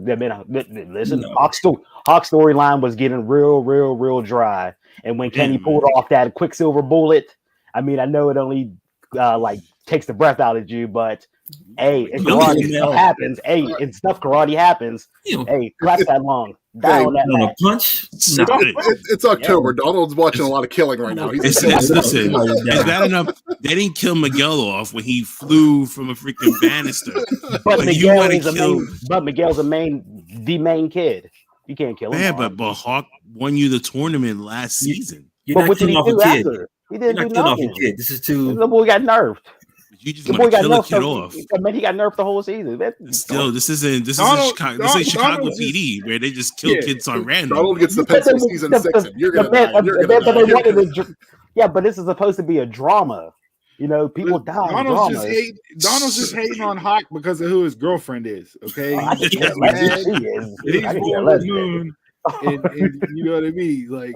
Hawk's storyline was getting real dry. And when Kenny pulled off that Quicksilver bullet, I know it only takes the breath out of you, but karate stuff happens. And stuff karate happens. Collapse that lung. Die on that punch. It's October. Donald's watching a lot of killing right now. Listen, is that enough? They didn't kill Miguel off when he flew from a freaking banister. But Miguel's the main kid. You can't kill him. Yeah, but Hawk won you the tournament last season. But what did he do after? He didn't do nothing. This is too. The boy got nerfed. You just want to kill a kid off. He got nerfed the whole season. Still, this isn't Chicago PD where they just kill kids on random. Donald gets the pencil season 6. And you're gonna die. Yeah, but this is supposed to be a drama. People die. Donald's just hating on Hawk because of who his girlfriend is. Okay, he's born with Moon, and you know what I mean. Like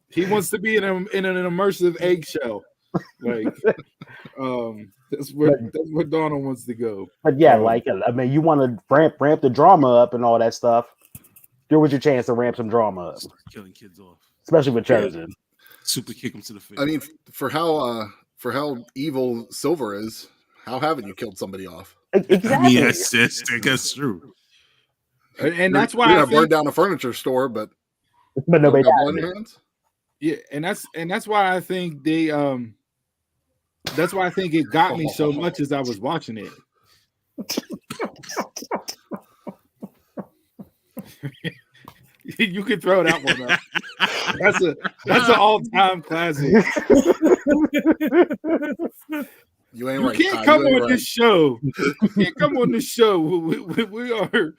he wants to be in an immersive eggshell. Like that's where Donald wants to go. But yeah, you want to ramp the drama up and all that stuff. There was your chance to ramp some drama up. Killing kids off, especially with Chosen. Super kick him to the face. For how evil Silver is, how haven't you killed somebody off? Exactly. That's true. And that's why I burned down a furniture store, but nobody died. Yeah, and that's why I think they that's why I think it got me so much as I was watching it. You can throw that one up. That's an all-time classic. You ain't you right. can't come on this show. You can't come on this show. We are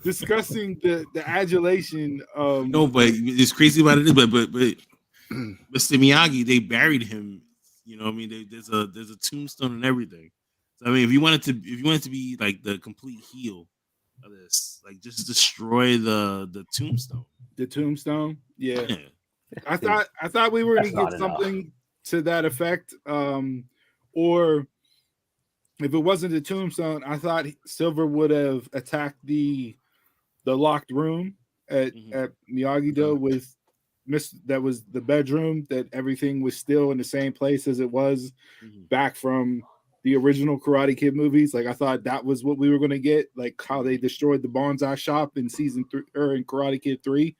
discussing the adulation. No, but it's crazy about it. But Mr. Miyagi, they buried him. You know, what I mean, there's a tombstone and everything. So I mean, if you wanted to be like the complete heel of this, like just destroy the tombstone. The tombstone, yeah. I thought we were going to get something to that effect, or if it wasn't the tombstone, I thought Silver would have attacked the locked room at Miyagi-Do with that was the bedroom, that everything was still in the same place as it was back from the original Karate Kid movies. Like I thought that was what we were going to get, like how they destroyed the bonsai shop in season 3 or in Karate Kid 3.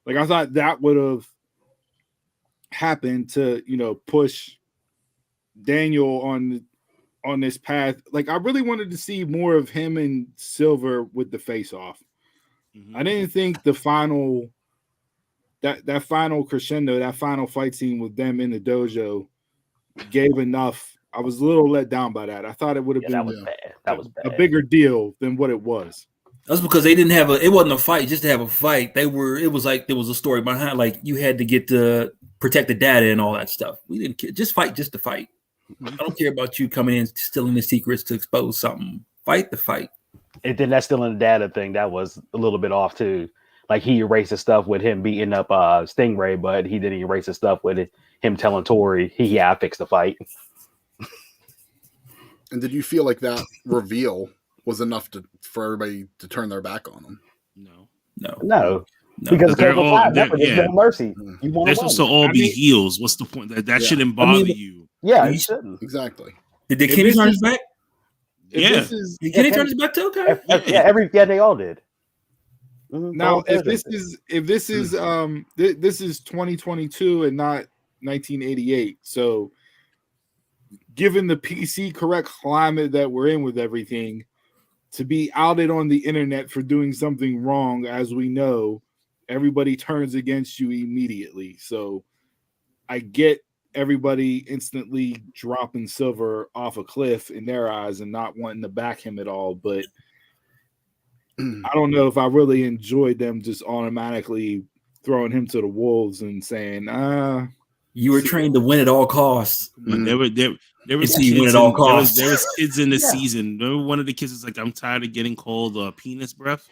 Like I thought that would have happened to, push Daniel on this path. Like I really wanted to see more of him and Silver with the face off. I didn't think the final that final crescendo, that final fight scene with them in the dojo gave enough. I was a little let down by that. I thought it would have been that was bad. A bigger deal than what it was. That's because they didn't have it wasn't a fight just to have a fight. It was like there was a story behind, like you had to get to protect the data and all that stuff. We didn't just fight just to fight. I don't care about you coming in stealing the secrets to expose something. Fight the fight. And then that stealing the data thing, that was a little bit off too. Like he erased the stuff with him beating up Stingray, but he didn't erase the stuff with him telling Tori, I fixed the fight. And did you feel like that reveal was enough for everybody to turn their back on him? No. Because there's no mercy. They're supposed to all be heels. What's the point? That shouldn't bother you. Yeah, you shouldn't. Exactly. Did Kenny turn his back? Yeah. Did Kenny turn his back too? Okay. They all did. Now, if this is 2022 and not 1988, so given the PC correct climate that we're in with everything, to be outed on the internet for doing something wrong, as we know, everybody turns against you immediately. So I get everybody instantly dropping Silver off a cliff in their eyes and not wanting to back him at all, but I don't know if I really enjoyed them just automatically throwing him to the wolves and saying, you were trained to win at all costs. There was kids in the season. Remember one of the kids was like, I'm tired of getting called penis breath.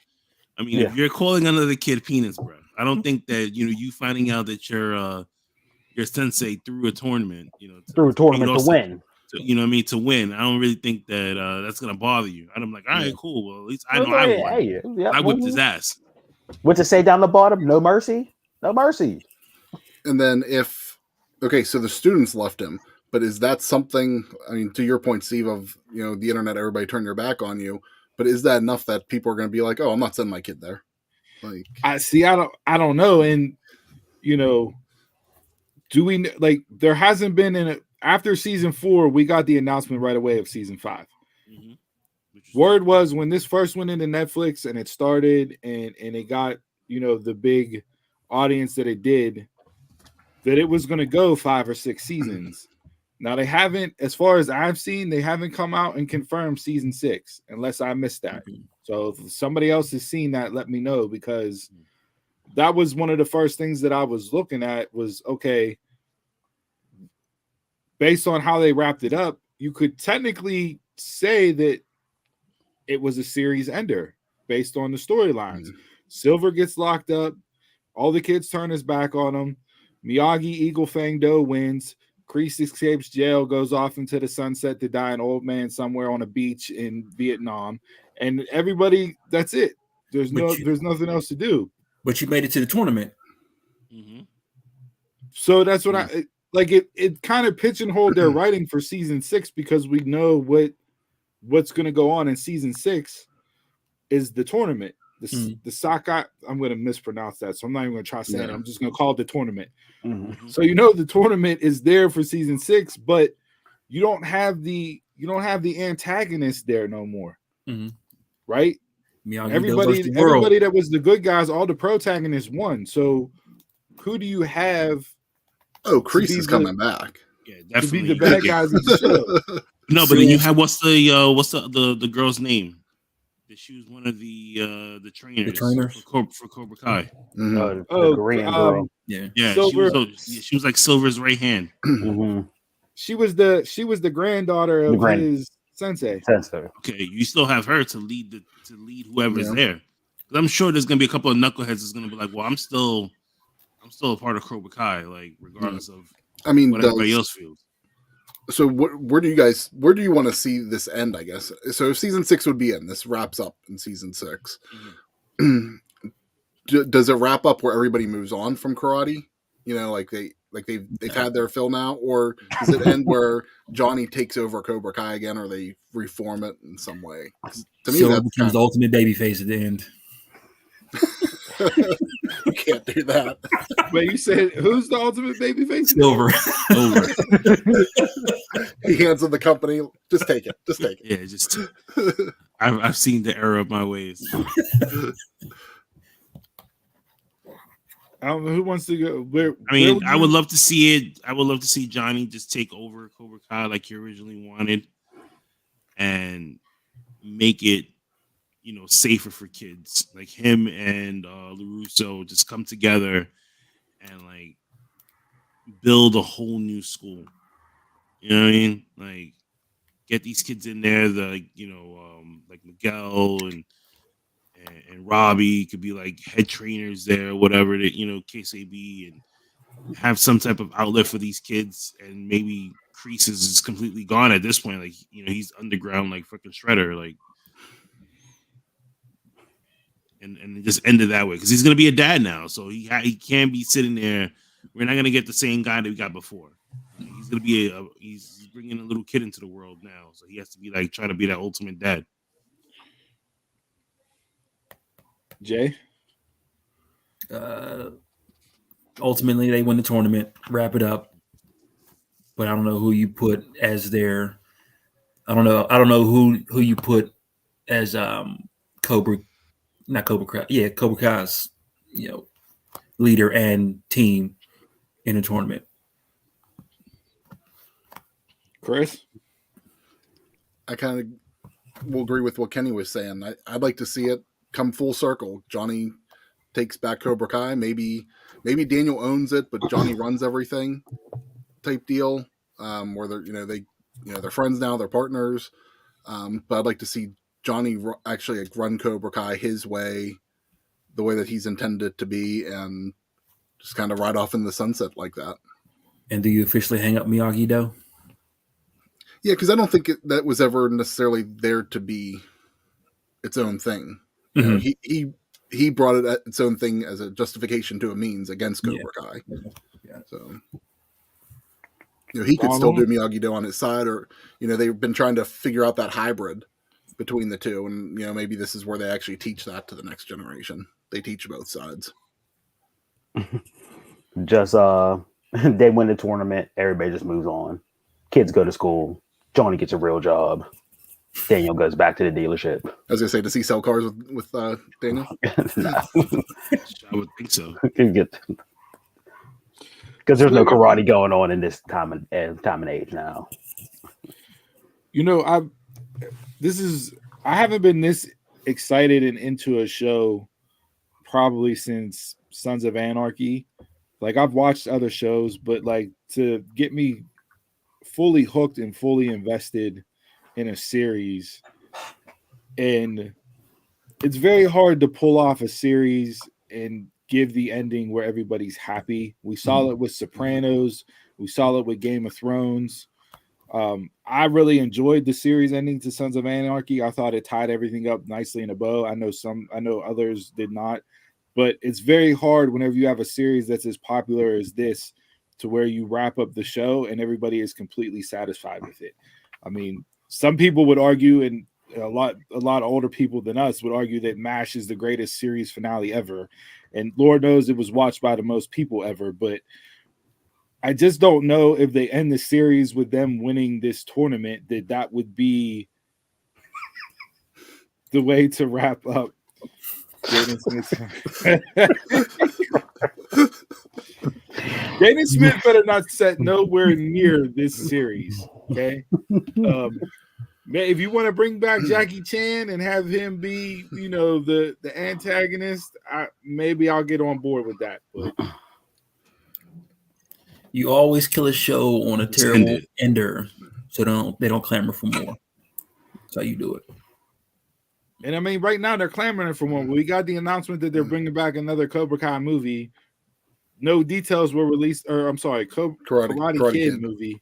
I mean, if you're calling another kid penis breath, I don't think that you finding out that your sensei through a tournament, to win. To win. I don't really think that that's gonna bother you. And I'm like, all right, cool. Well, at least I know I won. I whipped his ass. What to say down the bottom? No mercy. No mercy. And then so the students left him, but is that something? I mean, to your point, Steve, of the internet, everybody turned their back on you. But is that enough that people are going to be like, oh, I'm not sending my kid there? Like, I don't know. And do we like? There hasn't been after season 4, we got the announcement right away of season 5. Word was when this first went into Netflix and it started and it got the big audience that it did, that it was going to go 5 or 6 seasons. Now they haven't, as far as I've seen, they haven't come out and confirmed season 6 unless I missed that. So if somebody else has seen that, let me know, because that was one of the first things that I was looking at was, okay, based on how they wrapped it up, you could technically say that it was a series ender based on the storylines. Silver gets locked up. All the kids turn his back on him. Miyagi Eagle Fang Do wins. Kreese escapes jail, goes off into the sunset to die an old man somewhere on a beach in Vietnam. And everybody, that's it. There's nothing else to do. But you made it to the tournament. So that's what I like. It kind of pigeonholed their writing for season 6, because we know what's going to go on in season 6 is the tournament. The Sakai, I'm going to mispronounce that, so I'm not even going to try saying it. I'm just going to call it the tournament. So the tournament is there for season 6, but you don't have the antagonist there no more, right? Everybody that was the good guys, all the protagonists won. So who do you have? Oh, Kreese is coming back. Yeah, definitely. To be the bad guys of the show. No, but then you have what's the girl's name? She was one of the trainers. For Cobra Kai. The Korean girl. Yeah. She was like Silver's right hand. She was the granddaughter of his sensei. Okay, you still have her to lead whoever's there. I'm sure there's gonna be a couple of knuckleheads that's gonna be like, well, I'm still a part of Cobra Kai, like regardless of what everybody else feels. So where do you want to see this end, I guess? So if season 6 would be in, this wraps up in season 6. Does it wrap up where everybody moves on from karate? You know, like they've had their fill now, or does it end where Johnny takes over Cobra Kai again, or they reform it in some way? To me, that becomes the ultimate babyface at the end. You can't do that. But you said, who's the ultimate babyface? Silver. He hands in the company. Just take it. Yeah, I've seen the error of my ways. Who wants to go? I would love to see it. I would love to see Johnny just take over Cobra Kai like he originally wanted, and make it, safer for kids. Like him and LaRusso just come together and like build a whole new school. You know what I mean? Like get these kids in there, like Miguel and Robbie could be like head trainers there, whatever that, KCB, and have some type of outlet for these kids. And maybe Creases is completely gone at this point. Like, he's underground like freaking Shredder, like, and just end it that way because he's gonna be a dad now, so he can't be sitting there. We're not gonna get the same guy that we got before. He's gonna be he's bringing a little kid into the world now, so he has to be like trying to be that ultimate dad. Jay? Ultimately, they win the tournament, wrap it up. But I don't know who you put as their. I don't know who you put as Cobra Kai's leader and team in a tournament. Chris? I kind of will agree with what Kenny was saying. I'd like to see it come full circle. Johnny takes back Cobra Kai. Maybe Daniel owns it, but Johnny runs everything type deal. Where they're friends now, they're partners. But I'd like to see Johnny actually run Cobra Kai his way, the way that he's intended it to be, and just kind of ride off in the sunset like that. And do you officially hang up Miyagi-Do? Yeah, because I don't think that was ever necessarily there to be its own thing. Mm-hmm. He brought it at its own thing as a justification to a means against Cobra Kai. Yeah. So he could still do Miyagi-Do on his side, or they've been trying to figure out that hybrid between the two, and maybe this is where they actually teach that to the next generation. They teach both sides. Just they win the tournament, everybody just moves on. Kids go to school. Johnny gets a real job. Daniel goes back to the dealership. I was gonna say, does he sell cars with Daniel? No. I would think so. Because there's no karate going on in this time and age now. I haven't been this excited and into a show probably since Sons of Anarchy. Like, I've watched other shows, but like to get me fully hooked and fully invested in a series, and it's very hard to pull off a series and give the ending where everybody's happy. We saw it with Sopranos. We saw it with Game of Thrones. I really enjoyed the series ending to Sons of Anarchy. I thought it tied everything up nicely in a bow. I know others did not, but it's very hard whenever you have a series that's as popular as this to where you wrap up the show and everybody is completely satisfied with it. I mean, some people would argue, and a lot older people than us would argue, that MASH is the greatest series finale ever. And Lord knows it was watched by the most people ever, but I just don't know if they end the series with them winning this tournament, that would be the way to wrap up. Jaden Smith better not set nowhere near this series. Okay. If you want to bring back Jackie Chan and have him be, the antagonist, maybe I'll get on board with that. But you always kill a show on a terrible ender, so they don't clamor for more. That's how you do it. And I mean, right now they're clamoring for one. We got the announcement that they're bringing back another Cobra Kai movie. No details were released, or I'm sorry, Karate Kid movie.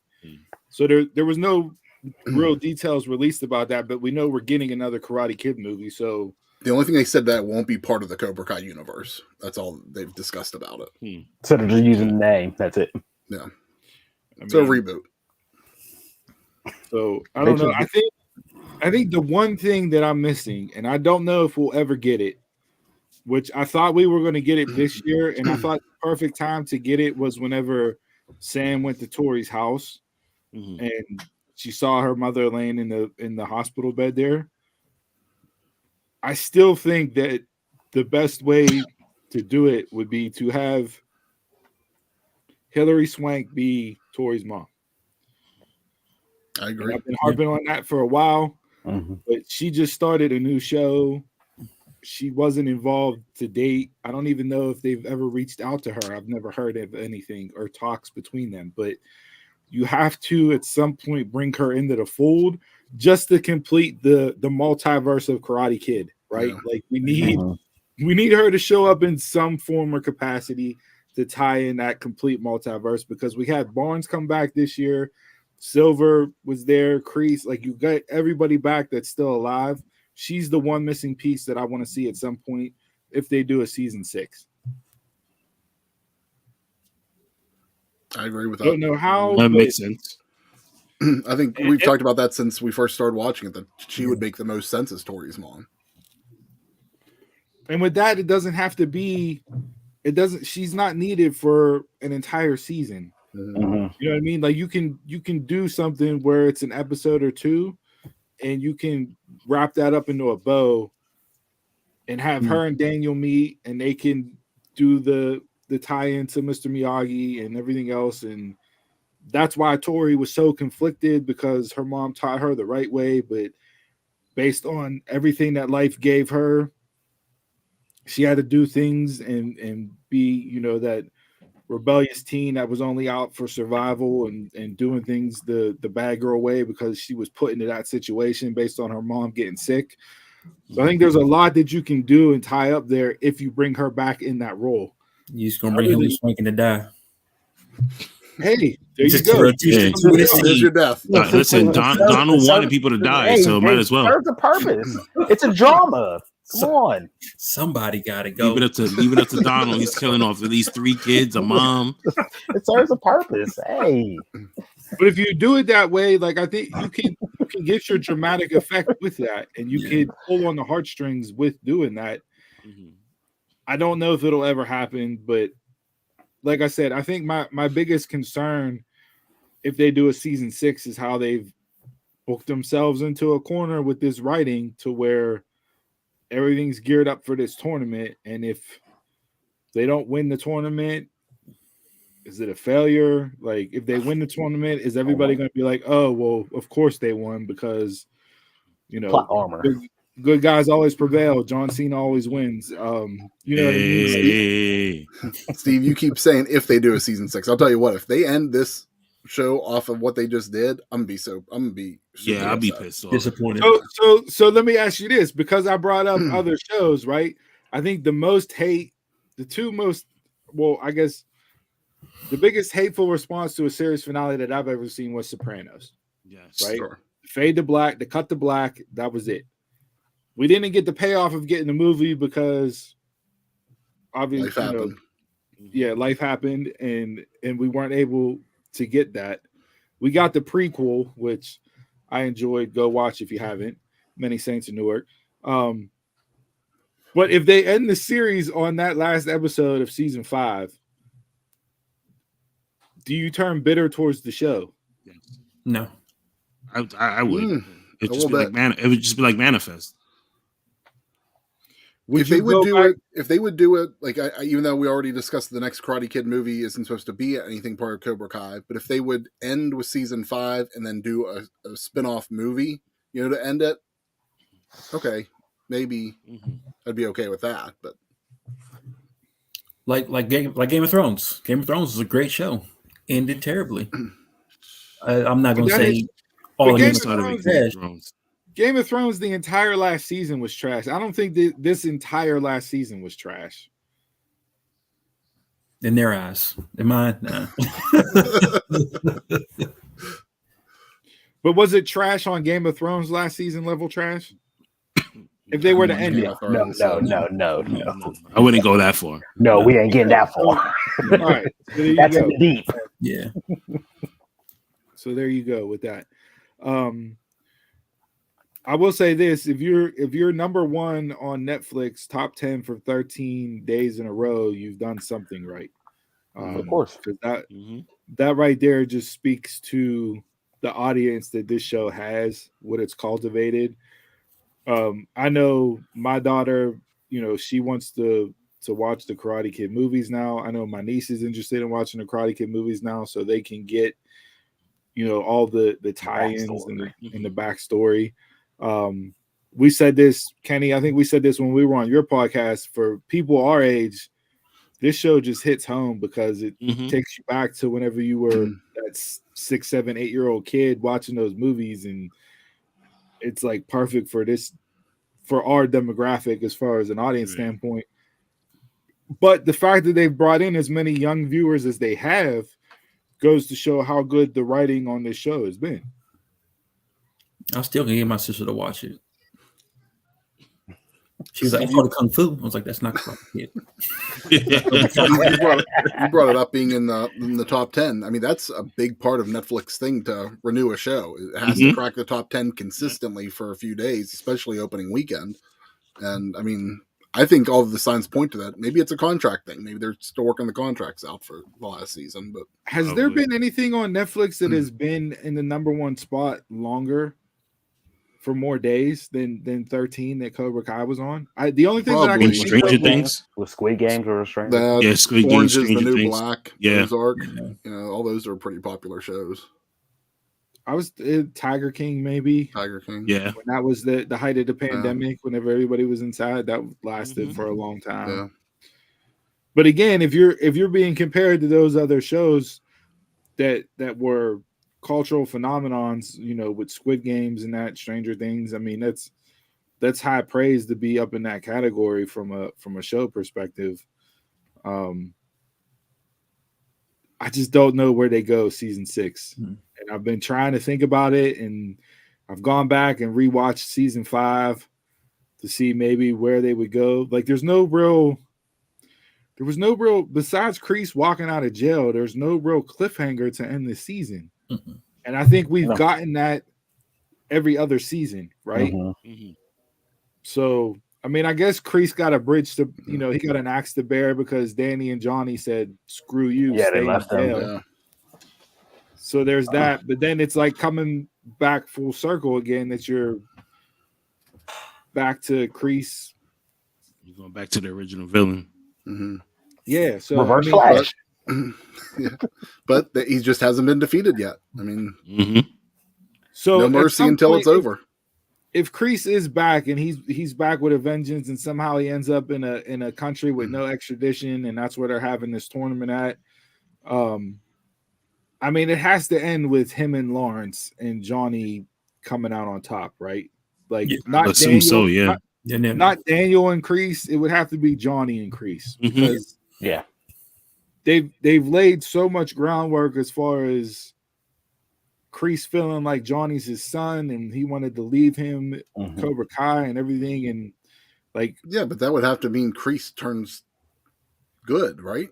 So there was no real details released about that, but we know we're getting another Karate Kid movie. So the only thing they said that won't be part of the Cobra Kai universe. That's all they've discussed about it. So they're just using the name. That's it. Yeah. It's a reboot. So I don't know. I think the one thing that I'm missing, and I don't know if we'll ever get it, which I thought we were going to get it this year, and I thought the perfect time to get it was whenever Sam went to Tori's house and she saw her mother laying in the hospital bed there. I still think that the best way to do it would be to have Hilary Swank be Tori's mom. I agree. And I've been harping on that for a while, but she just started a new show. She wasn't involved to date. I don't even know if they've ever reached out to her. I've never heard of anything or talks between them, but you have to at some point bring her into the fold just to complete the multiverse of Karate Kid, right? Yeah. Like we need her to show up in some form or capacity to tie in that complete multiverse, because we had Barnes come back this year. Silver was there, Kreese, like you got everybody back that's still alive. She's the one missing piece that I want to see at some point if they do a season 6. I agree with that. I don't know how that makes sense. I think we've talked about that since we first started watching it, that she would make the most sense as Tori's mom. And with that, it doesn't have to be. She's not needed for an entire season. You know what I mean? Like you can do something where it's an episode or two, and you can wrap that up into a bow and have her and Daniel meet, and they can do the tie-in to Mr. Miyagi and everything else. And that's why Tori was so conflicted, because her mom taught her the right way, but based on everything that life gave her, she had to do things and be, that rebellious teen that was only out for survival and doing things the bad girl way, because she was put into that situation based on her mom getting sick. So I think there's a lot that you can do and tie up there if you bring her back in that role. You're just gonna bring him swinging to die. Hey, there you go. There's your death. Listen, Donald wanted people to die, so might as well. Serves a purpose. It's a drama. Come on. Somebody gotta go. Leave it up to Donald. He's killing off at least 3 kids, a mom. It serves a purpose. Hey. But if you do it that way, like I think you can get your dramatic effect with that, and you can pull on the heartstrings with doing that. I don't know if it'll ever happen, but like I said, I think my biggest concern if they do a season 6 is how they've booked themselves into a corner with this writing to where everything's geared up for this tournament. And if they don't win the tournament, is it a failure? Like if they win the tournament, is everybody going to be like, oh, well, of course they won because, plot armor. Good guys always prevail. John Cena always wins. You know what I mean? Steve, you keep saying if they do a season 6. I'll tell you what, if they end this show off of what they just did, I'm gonna be I'll be pissed off. Disappointed. So let me ask you this, because I brought up other shows, right? I think the most hate, I guess the biggest hateful response to a series finale that I've ever seen was Sopranos. Yes. Right? Sure. Fade to black, the cut to black, that was it. We didn't get the payoff of getting the movie because obviously life happened and we weren't able to get that. We got the prequel, which I enjoyed. Go watch if you haven't. Many Saints in Newark. But if they end the series on that last episode of season 5, do you turn bitter towards the show? No. I would. It would just be like Manifest. If they would do it, like even though we already discussed the next Karate Kid movie isn't supposed to be anything part of Cobra Kai, but if they would end with season 5 and then do a spin-off movie, to end it, okay, maybe I'd be okay with that. But like Game of Thrones. Game of Thrones is a great show. Ended terribly. I'm not going to say all Game of Thrones. Game of Thrones, the entire last season was trash. I don't think this entire last season was trash. In their eyes. In mine, no. But was it trash on Game of Thrones last season level trash? If they were to end it. No. I wouldn't go that far. No, we ain't getting that far. All right. So that's deep. Yeah. So there you go with that. I will say this: if you're number 1 on Netflix, top 10 for 13 days in a row, you've done something right. Of course, because that right there just speaks to the audience that this show has, what it's cultivated. I know my daughter, she wants to watch the Karate Kid movies now. I know my niece is interested in watching the Karate Kid movies now, so they can get, all the tie-ins and the backstory. We said this, Kenny, I think we said this when we were on your podcast. For people our age, this show just hits home because it takes you back to whenever you were that 6, 7, 8-year-old kid watching those movies, and it's like perfect for our demographic as far as an audience standpoint. But the fact that they've brought in as many young viewers as they have goes to show how good the writing on this show has been. I still can get my sister to watch it. She was like, "Oh, the Kung Fu." I was like, "That's not Karate Kid." You brought it up being in the top 10. I mean, that's a big part of Netflix thing to renew a show. It has to crack the top 10 consistently for a few days, especially opening weekend. And I mean, I think all of the signs point to that. Maybe it's a contract thing. Maybe they're still working the contracts out for the last season. But has there been anything on Netflix that has been in the number 1 spot longer? For more days than 13 that Cobra Kai was on. The only thing that I can think Stranger Things with Squid Games or Stranger. Squid Orange Games, is the New Things. Black, Ozark. All those are pretty popular shows. I was Tiger King, maybe. Tiger King, yeah. When that was the height of the pandemic, whenever everybody was inside, that lasted for a long time. Yeah. But again, if you're being compared to those other shows that were cultural phenomenons, with Squid Games and that Stranger Things, I mean, that's high praise to be up in that category from a show perspective. I just don't know where they go season 6. And I've been trying to think about it, and I've gone back and rewatched season 5 to see maybe where they would go. Like there was no real besides Kreese walking out of jail, there's no real cliffhanger to end the season. And I think we've gotten that every other season, right? So, I mean, I guess Kreese got a bridge to, he got an axe to bear because Danny and Johnny said, "Screw you." Yeah, they left them. Yeah. So there's that. But then it's like coming back full circle again that you're back to Kreese. You're going back to the original villain. Yeah. So Reverse Flash. But he just hasn't been defeated yet. I mean, so no mercy until it's over. If Kreese is back and he's back with a vengeance, and somehow he ends up in a country with no extradition, and that's where they're having this tournament at, I mean, it has to end with him and Lawrence and Johnny coming out on top, right? Like not Daniel, not Daniel and Kreese. It would have to be Johnny and Kreese because they've laid so much groundwork as far as Kreese feeling like Johnny's his son and he wanted to leave him Cobra Kai and everything, and like but that would have to mean Kreese turns good, right?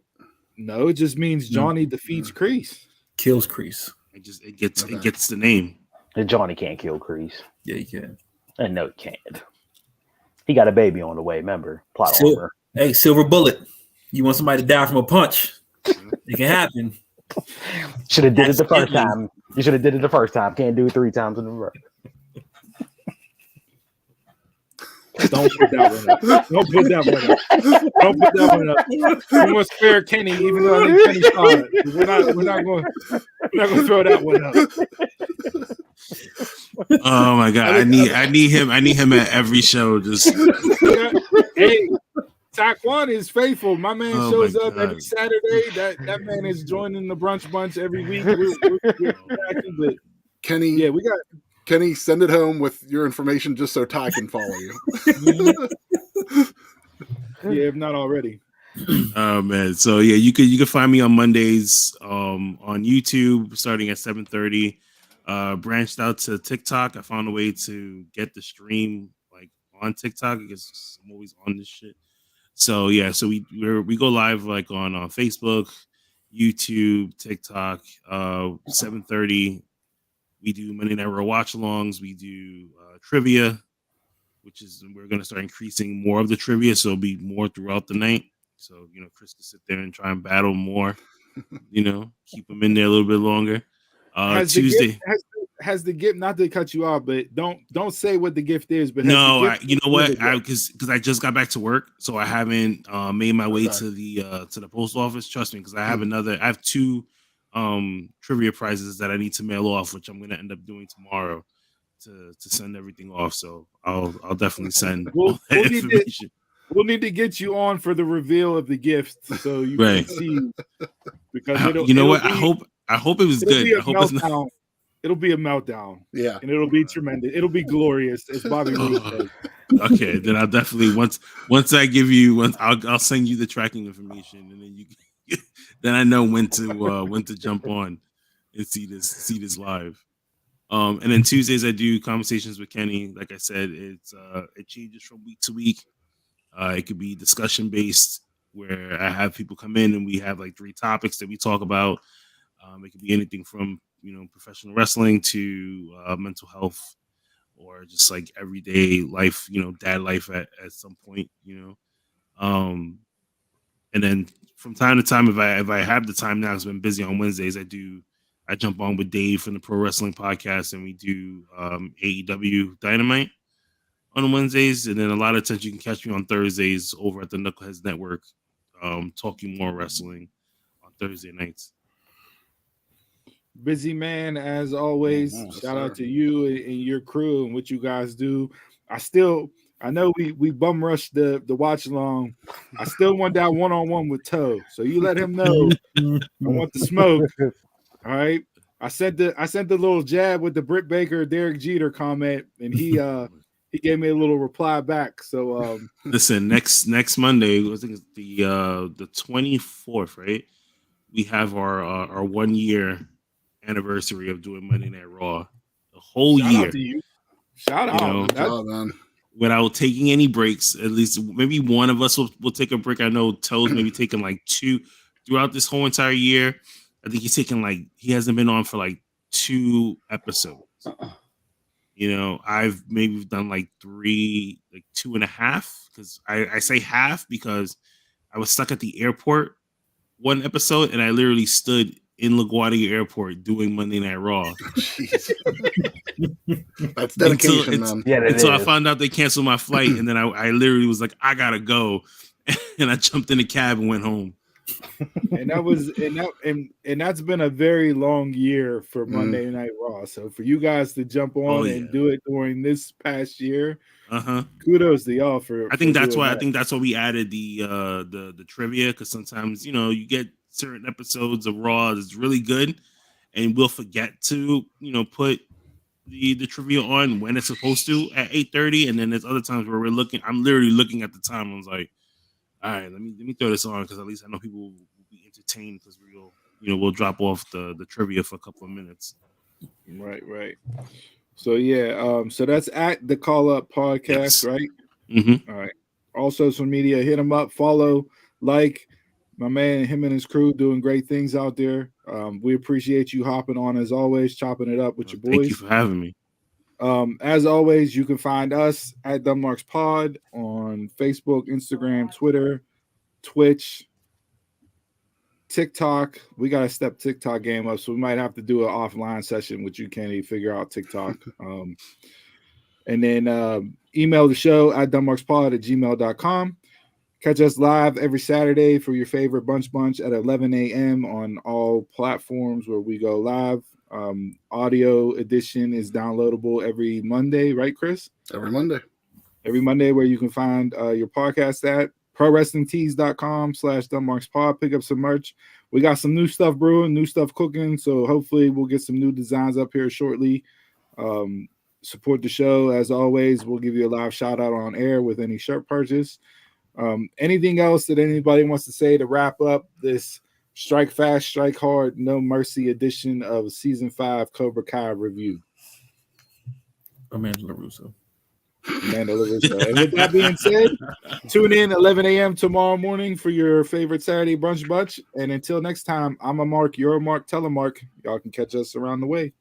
No, it just means Johnny defeats Kreese, kills Kreese. It gets the name. And Johnny can't kill Kreese. Yeah, he can. And no, he can't. He got a baby on the way. Remember, plot armor. Hey, silver bullet. You want somebody to die from a punch? It can happen. Should have did it the first time. You should have did it the first time. Can't do it 3 times in a row. Don't put that one up. Don't put that one up. Don't put that one up. We want to spare Kenny, even though I think Kenny saw it. We're not going to throw that one up. Oh my god! I need him at every show. Just hey, Taquan is faithful. My man shows up every Saturday. That man is joining the brunch bunch every week. But Kenny, yeah, we got Kenny. Send it home with your information just so Ty can follow you. Yeah, if not already. Oh man! So yeah, you can find me on Mondays on YouTube starting at 7:30. Branched out to TikTok. I found a way to get the stream like on TikTok because I'm always on this shit. So yeah, so we go live like on Facebook, YouTube, TikTok. 7:30. We do Monday Night Raw watch-alongs. We do trivia, which is we're gonna start increasing more of the trivia, so it'll be more throughout the night. So Chris can sit there and try and battle more. Keep him in there a little bit longer. Tuesday has the gift, not to cut you off, but don't say what the gift is. But no, you know what? Because I just got back to work, so I haven't made my way to the post office. Trust me, because I have two trivia prizes that I need to mail off, which I'm gonna end up doing tomorrow to send everything off. So I'll definitely send all that information. We'll need to get you on for the reveal of the gift, so you can see. Because I hope it was good. I hope it's not. It'll be a meltdown. Yeah, and it'll be tremendous. It'll be glorious, as Bobby Roode says. Okay, then I'll definitely once I give you I'll send you the tracking information, and then then I know when to jump on and see this live. And then Tuesdays I do conversations with Kenny. Like I said, it changes from week to week. It could be discussion based, where I have people come in and we have like 3 topics that we talk about. It could be anything from professional wrestling to mental health, or just like everyday life, dad life at some point, and then from time to time, if I have the time now, because I've been busy on Wednesdays, I jump on with Dave from the Pro Wrestling Podcast, and we do AEW Dynamite on Wednesdays, and then a lot of times you can catch me on Thursdays over at the Knuckleheads Network, talking more wrestling on Thursday nights. Busy man, as always. Shout out to you and your crew and what you guys do. I know we bum rushed the watch along. I still want that one-on-one with Toe. So you let him know I want the smoke. All right. I sent the little jab with the Britt Baker, Derek Jeter comment, and he gave me a little reply back. So listen, next Monday, I think it's the 24th, right? We have our 1 year anniversary of doing Monday Night Raw. The whole year. Shout out to you. Shout out, man. Without taking any breaks, at least maybe one of us will take a break. I know Toe's maybe taking like 2 throughout this whole entire year. I think he's taking he hasn't been on for like 2 episodes. I've maybe done like 3, like 2.5, because I say half because I was stuck at the airport one episode and I literally stood in LaGuardia Airport doing Monday Night Raw. That's dedication, man. Yeah, until I found out they canceled my flight, and then I literally was like, I gotta go, and I jumped in the cab and went home. And that's been a very long year for Monday Night Raw. So for you guys to jump on and do it during this past year, kudos to y'all for. I think that's why we added the trivia, because sometimes you get certain episodes of Raw that's really good, and we'll forget to put the trivia on when it's supposed to at 8:30, and then there's other times where I'm literally looking at the time. I was like, all right, let me throw this on, because at least I know people will be entertained, because we'll drop off the trivia for a couple of minutes. Right. So so that's at the Call Up Podcast, yes. Right? Mm-hmm. All right. All social media, hit him up, follow, like. My man, him and his crew doing great things out there. We appreciate you hopping on as always, chopping it up with your boys. Thank you for having me. As always, you can find us at Dunmarks Pod on Facebook, Instagram, Twitter, Twitch, TikTok. We got to step TikTok game up, so we might have to do an offline session with you, Kenny, figure out TikTok. And then email the show at dumbmarkspod@gmail.com. Catch us live every Saturday for your favorite Bunch at 11 a.m. on all platforms where we go live. Audio edition is downloadable every Monday, right, Chris? Every Monday. Every Monday, where you can find your podcast at prowrestlingtees.com/dumbmarkspod. Pick up some merch. We got some new stuff brewing, new stuff cooking, so hopefully we'll get some new designs up here shortly. Support the show. As always, we'll give you a live shout out on air with any shirt purchase. Anything else that anybody wants to say to wrap up this Strike Fast, Strike Hard, No Mercy edition of Season 5 Cobra Kai review? Amanda LaRusso. And with that being said, tune in 11 a.m. tomorrow morning for your favorite Saturday brunch bunch. And until next time, I'm a Mark, you're a Mark, tell a Mark. Y'all can catch us around the way.